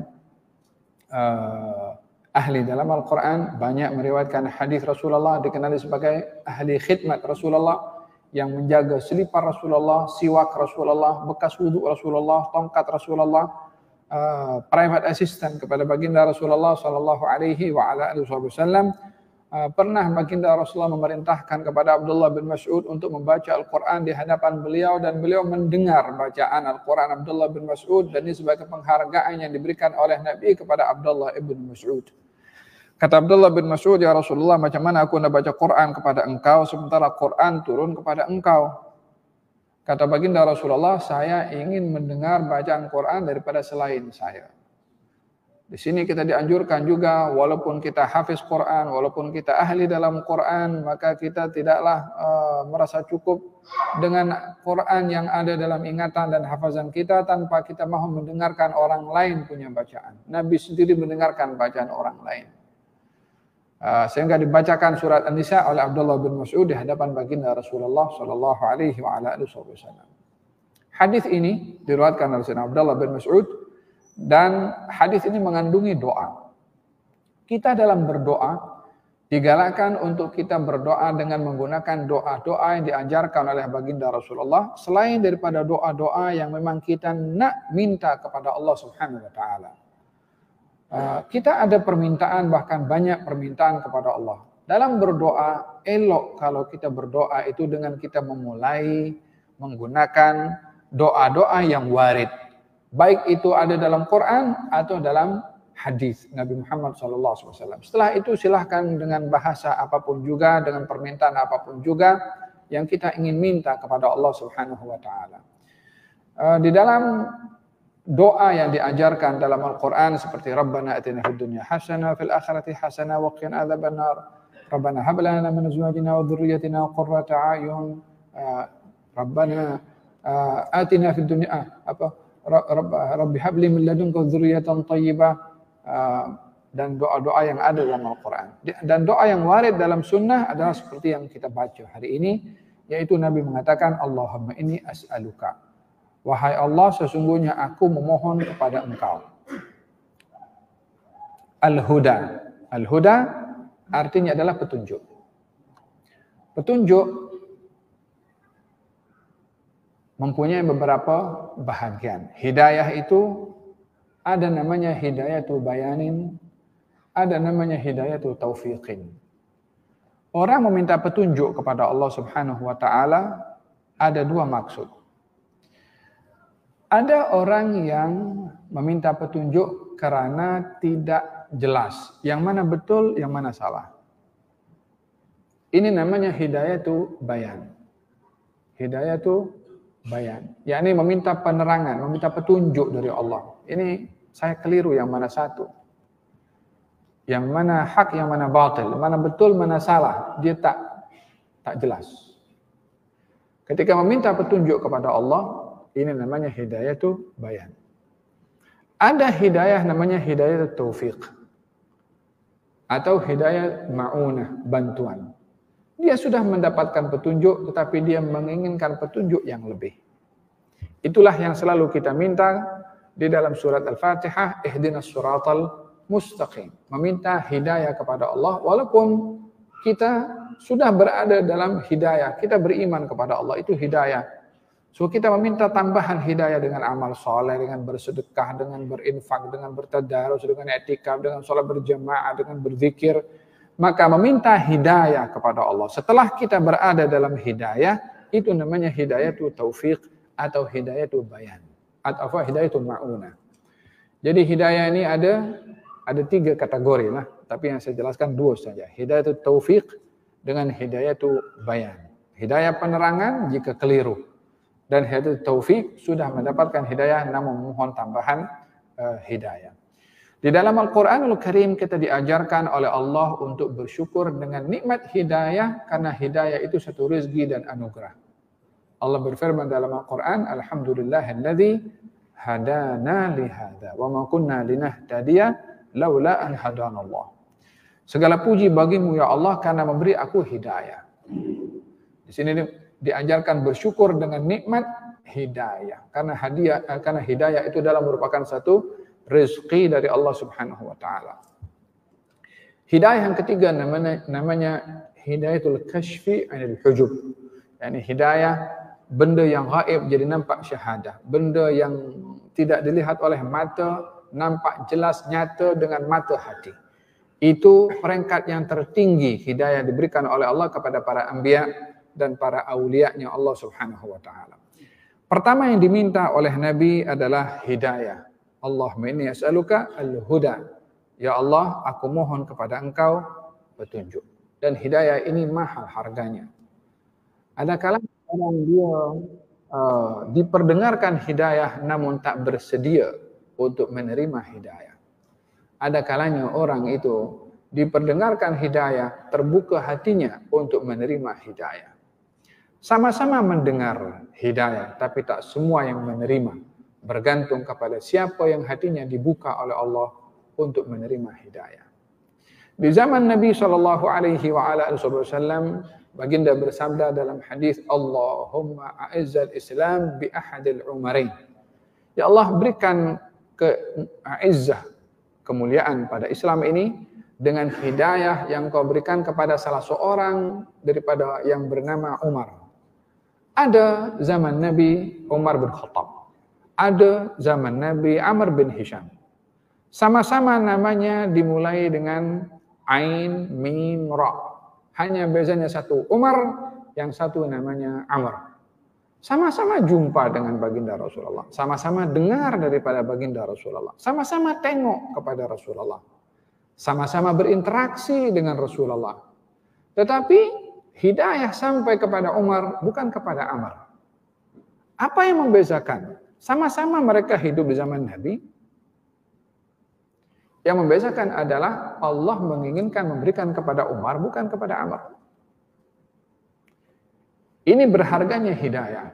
ahli dalam Al-Quran, banyak meriwayatkan hadis Rasulullah, dikenali sebagai ahli khidmat Rasulullah, yang menjaga selipar Rasulullah, siwak Rasulullah, bekas wudhu Rasulullah, tongkat Rasulullah, private assistant kepada baginda Rasulullah sallallahu alaihi wasallam. Pernah baginda Rasulullah memerintahkan kepada Abdullah bin Mas'ud untuk membaca Al-Quran di hadapan beliau, dan beliau mendengar bacaan Al-Quran Abdullah bin Mas'ud, dan ini sebagai penghargaan yang diberikan oleh Nabi kepada Abdullah bin Mas'ud. Kata Abdullah bin Mas'ud, ya Rasulullah, macam mana aku nak baca Quran kepada engkau sementara Quran turun kepada engkau? Kata baginda Rasulullah, saya ingin mendengar bacaan Quran daripada selain saya. Di sini kita dianjurkan juga, walaupun kita hafiz Quran, walaupun kita ahli dalam Quran, maka kita tidaklah merasa cukup dengan Quran yang ada dalam ingatan dan hafazan kita tanpa kita mahu mendengarkan orang lain punya bacaan. Nabi sendiri mendengarkan bacaan orang lain. Sehingga dibacakan surat An-Nisa oleh Abdullah bin Mas'ud di hadapan baginda Rasulullah sallallahu alaihi wasallam. Hadis ini diriwayatkan oleh Sayyidina Abdullah bin Mas'ud, dan hadis ini mengandungi doa. Kita dalam berdoa digalakkan untuk kita berdoa dengan menggunakan doa-doa yang diajarkan oleh baginda Rasulullah, selain daripada doa-doa yang memang kita nak minta kepada Allah Subhanahu wa taala. Kita ada permintaan, bahkan banyak permintaan kepada Allah. Dalam berdoa, elok kalau kita berdoa itu dengan kita memulai menggunakan doa-doa yang warid. Baik itu ada dalam Quran atau dalam hadis Nabi Muhammad SAW. Setelah itu silahkan dengan bahasa apapun juga, dengan permintaan apapun juga yang kita ingin minta kepada Allah Subhanahu wa taala. Di dalam doa yang diajarkan dalam Al-Quran seperti Rabbana atina fid dunya hasanah fil akhirati hasanah wa qina adzabannar. Rabbana hab lana min azwajina wa dhurriyyatina qurrata a'yun. Rabbana atina fid dunya Rabbi habli min ladunka dzurriyyatan thayyibah, dan doa-doa yang ada dalam Al-Quran. Dan doa yang warid dalam sunnah adalah seperti yang kita baca hari ini, yaitu Nabi mengatakan, Allahumma inni as'aluka, wahai Allah, sesungguhnya aku memohon kepada engkau. Al-huda. Al-huda artinya adalah petunjuk. Petunjuk mempunyai beberapa bahagian. Hidayah itu ada namanya hidayatul bayanin, ada namanya hidayatul taufiqin. Orang meminta petunjuk kepada Allah Subhanahu wa taala ada dua maksud. Ada orang yang meminta petunjuk karena tidak jelas yang mana betul, yang mana salah. Ini namanya hidayatul bayan. Hidayatul bayan, yakni meminta penerangan, meminta petunjuk dari Allah. Ini saya keliru yang mana satu, yang mana hak, yang mana batil, mana betul, mana salah, dia tak jelas. Ketika meminta petunjuk kepada Allah, ini namanya hidayatul bayan. Ada hidayah namanya hidayatul taufiq atau hidayah ma'unah, bantuan. Dia sudah mendapatkan petunjuk, tetapi dia menginginkan petunjuk yang lebih. Itulah yang selalu kita minta di dalam surat Al-Fatihah, ihdinas siratal mustaqim. Meminta hidayah kepada Allah, walaupun kita sudah berada dalam hidayah, kita beriman kepada Allah, itu hidayah. So kita meminta tambahan hidayah dengan amal soleh, dengan bersedekah, dengan berinfak, dengan bertadarus, dengan i'tikaf, dengan sholat berjamaah, dengan berzikir. Maka meminta hidayah kepada Allah. Setelah kita berada dalam hidayah, itu namanya hidayatul taufiq atau hidayatul bayan atau hidayatul ma'unah. Jadi hidayah ini ada 3 kategori lah, tapi yang saya jelaskan 2 saja. Hidayatul taufiq dengan hidayatu bayan. Hidayah penerangan jika keliru. Dan hidayah taufik sudah mendapatkan hidayah namun mohon tambahan hidayah. Di dalam Al-Quranul Karim kita diajarkan oleh Allah untuk bersyukur dengan nikmat hidayah karena hidayah itu satu rezeki dan anugerah. Allah berfirman dalam Al-Quran, Alhamdulillahilladzi hadana lihada wa ma kunna linahtadiya laula an hadanallah. Segala puji bagimu ya Allah karena memberi aku hidayah. Di sini diajarkan bersyukur dengan nikmat hidayah karena hidayah itu adalah merupakan satu rezeki dari Allah Subhanahu wa taala. Hidayah yang ketiga namanya hidayatul kashfi 'anil hujub. Yani hidayah benda yang gaib jadi nampak syahadah. Benda yang tidak dilihat oleh mata nampak jelas nyata dengan mata hati. Itu peringkat yang tertinggi hidayah diberikan oleh Allah kepada para anbiya dan para aulianya Allah Subhanahu wa taala. Pertama yang diminta oleh Nabi adalah hidayah. Allahumma inni as'aluka al-huda. Ya Allah, aku mohon kepada Engkau petunjuk. Dan hidayah ini mahal harganya. Ada kalanya orang dia diperdengarkan hidayah namun tak bersedia untuk menerima hidayah. Ada kalanya orang itu diperdengarkan hidayah, terbuka hatinya untuk menerima hidayah. Sama-sama mendengar hidayah, tapi tak semua yang menerima. Bergantung kepada siapa yang hatinya dibuka oleh Allah untuk menerima hidayah. Di zaman Nabi SAW, baginda bersabda dalam hadis, Allahumma a'izzal Islam bi ahadil umarain. Ya Allah, berikan izzah, kemuliaan pada Islam ini dengan hidayah yang kau berikan kepada salah seorang daripada yang bernama Umar. Ada zaman Nabi Umar bin Khattab. Ada zaman Nabi Amr bin Hisham. Sama-sama namanya dimulai dengan Ain, Mim, Ra. Hanya bezanya satu Umar, yang satu namanya Amr. Sama-sama jumpa dengan baginda Rasulullah. Sama-sama dengar daripada baginda Rasulullah. Sama-sama tengok kepada Rasulullah. Sama-sama berinteraksi dengan Rasulullah. Tetapi hidayah sampai kepada Umar, bukan kepada Amr. Apa yang membezakan? Sama-sama mereka hidup di zaman Nabi. Yang membezakan adalah Allah menginginkan memberikan kepada Umar, bukan kepada Amr. Ini berharganya hidayah.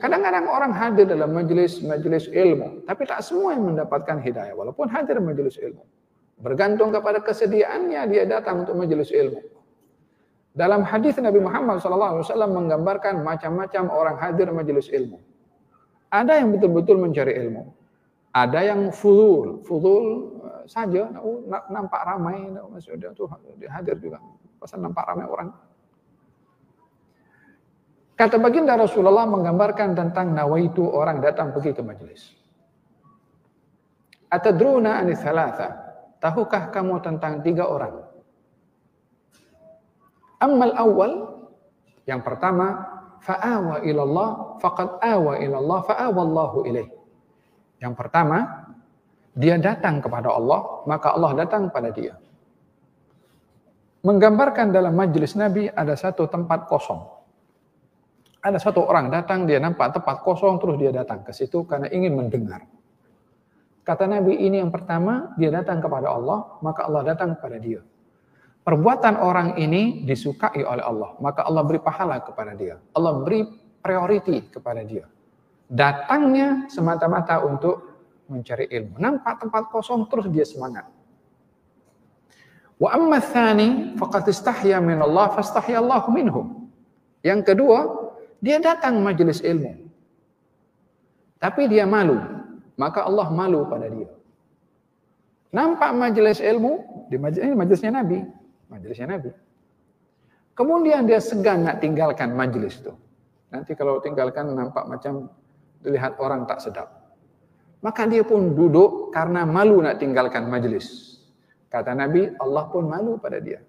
Kadang-kadang orang hadir dalam majelis ilmu, tapi tak semua yang mendapatkan hidayah, walaupun hadir majelis ilmu. Bergantung kepada kesediaannya dia datang untuk majelis ilmu. Dalam hadis Nabi Muhammad SAW menggambarkan macam-macam orang hadir majelis ilmu. Ada yang betul-betul mencari ilmu. Ada yang fudul saja, nampak ramai, maksudnya tuh hadir juga, pasal nampak ramai orang. Kata baginda Rasulullah menggambarkan tentang nawaitu orang datang pergi ke majelis. Atadruna ani thalatha, tahukah kamu tentang 3 orang? Ammal awal, yang pertama, fa'awa ilallah faqad awa ilallah fa'awa Allahu ilaih. Yang pertama, dia datang kepada Allah, maka Allah datang pada dia. Menggambarkan dalam majelis Nabi ada satu tempat kosong. Ada satu orang datang, dia nampak tempat kosong, terus dia datang ke situ karena ingin mendengar. Kata Nabi, ini yang pertama, dia datang kepada Allah, maka Allah datang kepada dia. Perbuatan orang ini disukai oleh Allah, maka Allah beri pahala kepada dia. Allah beri priority kepada dia. Datangnya semata-mata untuk mencari ilmu. Nampak tempat kosong, terus dia semangat. Wa amma tsani faqad istahya min Allah fastahya Allah minhum. Yang kedua, dia datang majelis ilmu. Tapi dia malu, maka Allah malu pada dia. Nampak majelis ilmu, di majelisnya Nabi. Majelisnya Nabi. Kemudian dia segan nak tinggalkan majelis itu. Nanti kalau tinggalkan nampak macam dilihat orang tak sedap. Maka dia pun duduk karena malu nak tinggalkan majelis. Kata Nabi, Allah pun malu pada dia.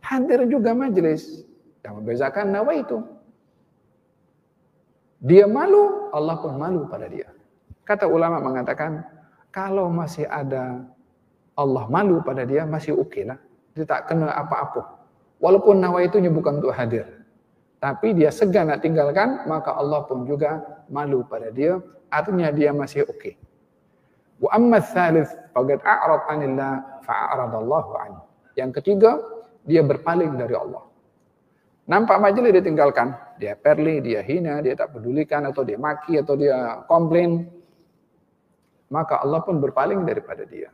Hadir juga majelis. Yang membezakan nawaitu. Dia malu, Allah pun malu pada dia. Kata ulama mengatakan, kalau masih ada Allah malu pada dia, masih okey lah. Dia tak kena apa-apa. Walaupun nawaitunya bukan untuk hadir, tapi dia segan nak tinggalkan, maka Allah pun juga malu pada dia, artinya dia masih okey. Wa amma ats-tsalits faqad a'rad 'anillah fa'aradallahu 'anhu. Yang ketiga, dia berpaling dari Allah. Nampak majlis dia tinggalkan, dia perli, dia hina, dia tak pedulikan, atau dia maki, atau dia komplain, maka Allah pun berpaling daripada dia.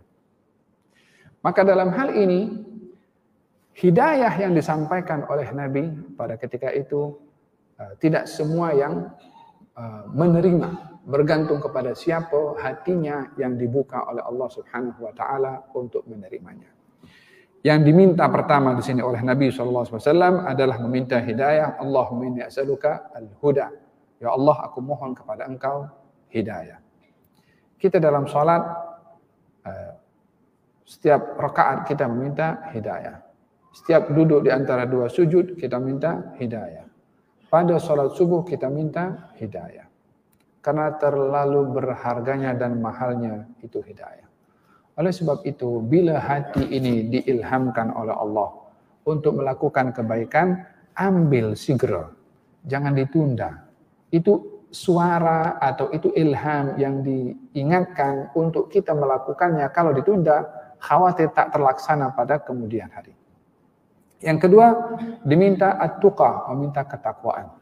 Maka dalam hal ini, hidayah yang disampaikan oleh Nabi pada ketika itu tidak semua yang menerima, bergantung kepada siapa hatinya yang dibuka oleh Allah Subhanahu wa taala untuk menerimanya. Yang diminta pertama di sini oleh Nabi SAW adalah meminta hidayah. Allahumma inni as'aluka al-huda. Ya Allah, aku mohon kepada Engkau hidayah. Kita dalam salat setiap rakaat kita meminta hidayah. Setiap duduk di antara dua sujud kita minta hidayah. Pada salat subuh kita minta hidayah. Karena terlalu berharganya dan mahalnya itu hidayah. Oleh sebab itu, bila hati ini diilhamkan oleh Allah untuk melakukan kebaikan, ambil segera. Jangan ditunda. Itu suara atau itu ilham yang diingatkan untuk kita melakukannya. Kalau ditunda, khawatir tak terlaksana pada kemudian hari. Yang kedua, diminta at-tuqa, meminta ketakwaan.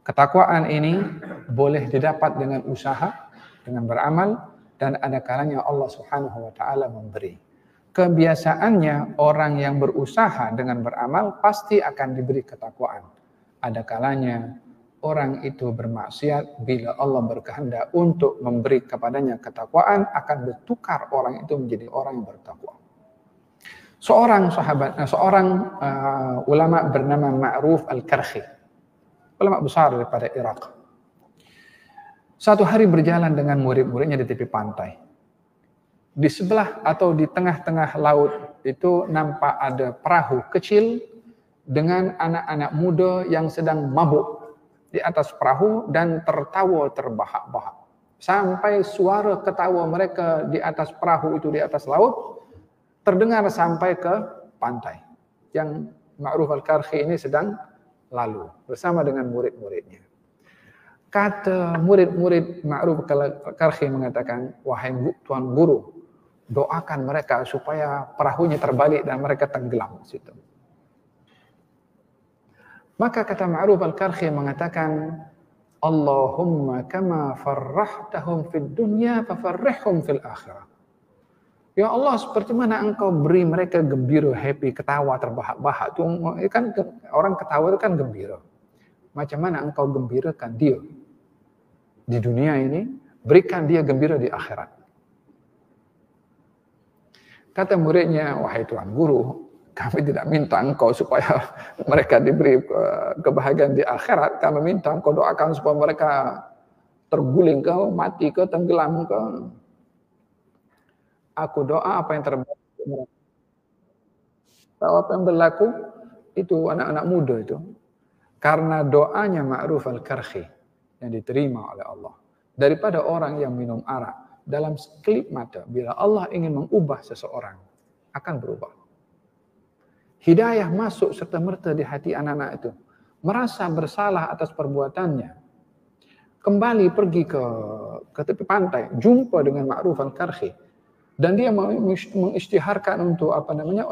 Ketakwaan ini boleh didapat dengan usaha, dengan beramal, dan ada kalanya Allah Subhanahu wa taala memberi. Kebiasaannya orang yang berusaha dengan beramal pasti akan diberi ketakwaan. Ada kalanya orang itu bermaksiat, bila Allah berkehendak untuk memberi kepadanya ketakwaan, akan bertukar orang itu menjadi orang yang bertakwa. Seorang ulama bernama Ma'ruf Al-Karhi, ulama besar daripada Irak. Satu hari berjalan dengan murid-muridnya di tepi pantai. Di sebelah atau di tengah-tengah laut itu nampak ada perahu kecil dengan anak-anak muda yang sedang mabuk di atas perahu dan tertawa terbahak-bahak. Sampai suara ketawa mereka di atas perahu itu di atas laut terdengar sampai ke pantai. Yang Ma'ruf Al-Karhi ini sedang lalu bersama dengan murid-muridnya. Kata murid-murid Ma'ruf Al-Karhi mengatakan, wahai Tuan Guru, doakan mereka supaya perahunya terbalik dan mereka tenggelam di situ. Maka kata Ma'ruf Al-Karhi mengatakan, Allahumma kama farrahtahum fid dunya fafarrihhum fil akhirah. Ya Allah, seperti mana Engkau beri mereka gembira, happy, ketawa, terbahak-bahak. Itu kan orang ketawa itu kan gembira. Macam mana Engkau gembirakan dia di dunia ini, berikan dia gembira di akhirat. Kata muridnya, wahai Tuan Guru, kami tidak minta Engkau supaya mereka diberi kebahagiaan di akhirat. Kami minta Engkau doakan supaya mereka terguling ke, mati ke, tenggelam ke. Aku doa apa yang terbaik. Tahu apa yang berlaku? Itu anak-anak muda itu. Karena doanya Ma'ruf Al-Karhi yang diterima oleh Allah. Daripada orang yang minum arak. Dalam sekelip mata, bila Allah ingin mengubah seseorang, akan berubah. Hidayah masuk serta-merta di hati anak-anak itu. Merasa bersalah atas perbuatannya. Kembali pergi ke tepi pantai, jumpa dengan Ma'ruf Al-Karhi. Dan dia mengisytiharkan untuk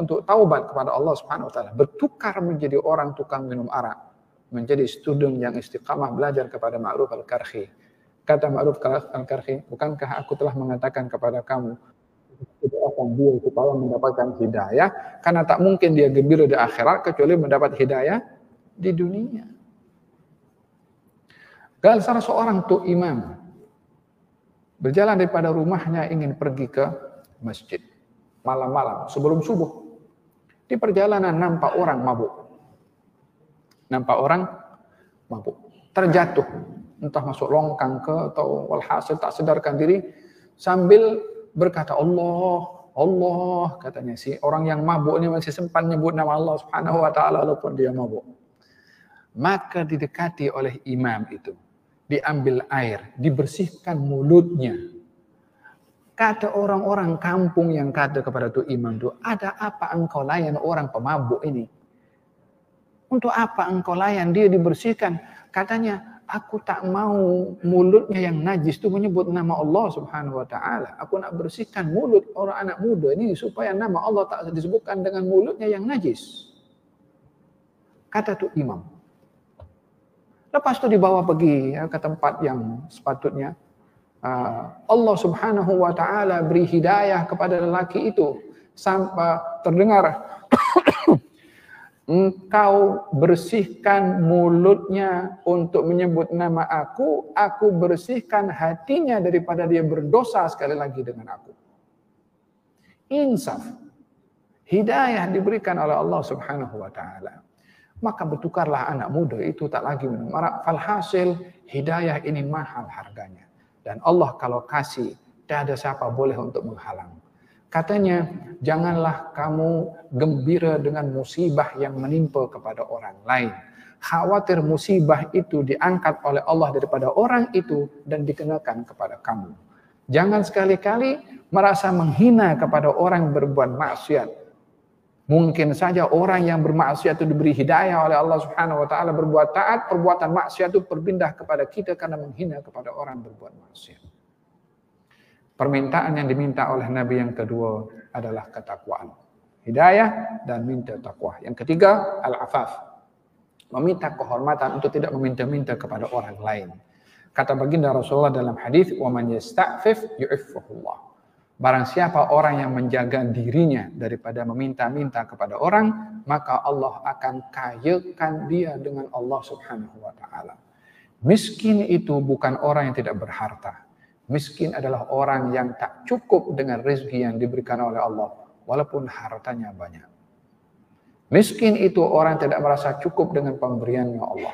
untuk taubat kepada Allah Subhanahu wa taala, bertukar menjadi orang tukang minum arak, menjadi student yang istiqamah belajar kepada Ma'ruf Al-Karhi. Kata Ma'ruf Al-Karhi, bukankah aku telah mengatakan kepada kamu doakan dia supaya mendapatkan hidayah, karena tak mungkin dia gembira di akhirat kecuali mendapat hidayah di dunia. Salah seorang tu imam berjalan daripada rumahnya ingin pergi ke masjid malam-malam sebelum subuh. Di perjalanan nampak orang mabuk. Terjatuh, entah masuk longkang ke atau walhasil tak sedarkan diri sambil berkata Allah, katanya si orang yang mabuk ini masih sempat nyebut nama Allah Subhanahu wa taala walaupun dia mabuk. Maka didekati oleh imam itu, diambil air, dibersihkan mulutnya. Kata orang-orang kampung yang kata kepada tu imam itu, ada apa engkau layan orang pemabuk ini? Untuk apa engkau layan? Dia dibersihkan. Katanya, aku tak mau mulutnya yang najis itu menyebut nama Allah Subhanahu wa taala. Aku nak bersihkan mulut orang anak muda ini supaya nama Allah tak disebutkan dengan mulutnya yang najis. Kata tu imam. Lepas tu dibawa pergi ke tempat yang sepatutnya. Allah Subhanahu wa taala beri hidayah kepada lelaki itu sampai terdengar engkau bersihkan mulutnya untuk menyebut nama aku bersihkan hatinya daripada dia berdosa sekali lagi dengan aku. Insaf. Hidayah diberikan oleh Allah Subhanahu wa taala. Maka bertukarlah anak muda itu tak lagi minum arak. Falhasil hidayah ini mahal harganya. Dan Allah kalau kasih, tak ada siapa boleh untuk menghalang. Katanya, janganlah kamu gembira dengan musibah yang menimpa kepada orang lain. Khawatir musibah itu diangkat oleh Allah daripada orang itu dan dikenakan kepada kamu. Jangan sekali-kali merasa menghina kepada orang berbuat maksiat. Mungkin saja orang yang bermaksiat itu diberi hidayah oleh Allah Subhanahu wa taala berbuat taat, perbuatan maksiat itu berpindah kepada kita karena menghina kepada orang berbuat maksiat. Permintaan yang diminta oleh Nabi yang kedua adalah ketakwaan. Hidayah dan minta takwa. Yang ketiga, al-afaf. Meminta kehormatan untuk tidak meminta-minta kepada orang lain. Kata baginda Rasulullah dalam hadis, "Wa man yasta'fif yu'iffuhullah." Barang siapa orang yang menjaga dirinya daripada meminta-minta kepada orang, maka Allah akan kayakan dia dengan Allah Subhanahu wa taala. Miskin itu bukan orang yang tidak berharta. Miskin adalah orang yang tak cukup dengan rezeki yang diberikan oleh Allah, walaupun hartanya banyak. Miskin itu orang yang tidak merasa cukup dengan pemberiannya Allah.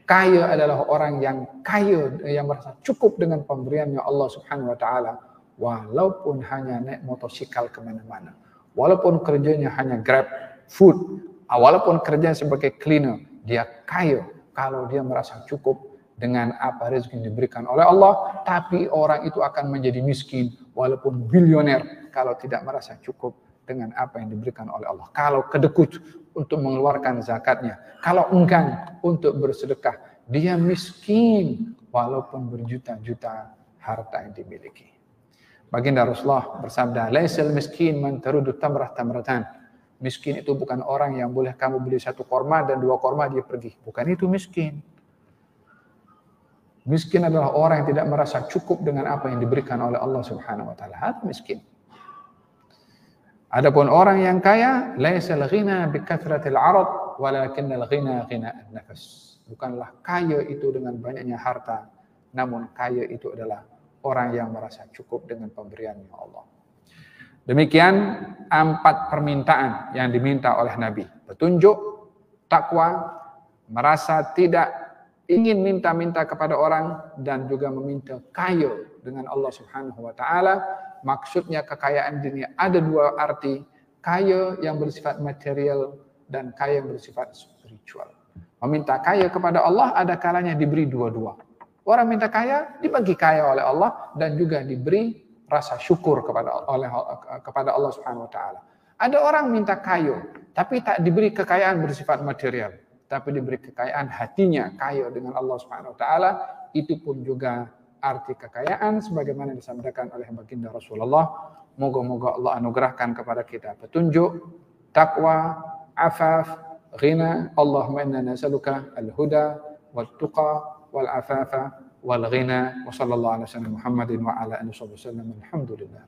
Kaya adalah orang yang kaya, yang merasa cukup dengan pemberiannya Allah Subhanahu wa taala, walaupun hanya naik motosikal ke mana-mana. Walaupun kerjanya hanya grab food, walaupun kerja sebagai cleaner, dia kaya kalau dia merasa cukup dengan apa rezeki yang diberikan oleh Allah, tapi orang itu akan menjadi miskin walaupun bilioner kalau tidak merasa cukup dengan apa yang diberikan oleh Allah. Kalau kedekut untuk mengeluarkan zakatnya, kalau enggan untuk bersedekah, dia miskin walaupun berjuta-juta harta yang dimiliki. Baginda Rasulullah bersabda, "Laisal miskin man tarudu tamrah tamratan." Miskin itu bukan orang yang boleh kamu beli 1 korma dan 2 korma dia pergi. Bukan itu miskin. Miskin adalah orang yang tidak merasa cukup dengan apa yang diberikan oleh Allah Subhanahu wa taala. Itu miskin. Adapun orang yang kaya, laisal ghina bi kathratil 'arad, walakinnal ghina ghina an-nafs. Bukanlah kaya itu dengan banyaknya harta, namun kaya itu adalah orang yang merasa cukup dengan pemberiannya Allah. Demikian 4 permintaan yang diminta oleh Nabi. Petunjuk, takwa, merasa tidak ingin minta-minta kepada orang, dan juga meminta kaya dengan Allah Subhanahu wa taala. Maksudnya kekayaan dunia ada 2 arti, kaya yang bersifat material dan kaya yang bersifat spiritual. Meminta kaya kepada Allah ada kalanya diberi dua-dua. Orang minta kaya dibagi kaya oleh Allah dan juga diberi rasa syukur kepada Allah Subhanahu wa taala. Ada orang minta kaya tapi tak diberi kekayaan bersifat material, tapi diberi kekayaan hatinya, kaya dengan Allah Subhanahu wa taala. Itu pun juga arti kekayaan sebagaimana disabdakan oleh baginda Rasulullah. Moga-moga Allah anugerahkan kepada kita petunjuk, takwa, afaf, ghina. Allahumma inna nas'aluka al-huda wat-tuqa wal-afafa wal-ghina. Wa sallallahu ala sayyidina Muhammadin wa ala alihi wasallam. Alhamdulillah.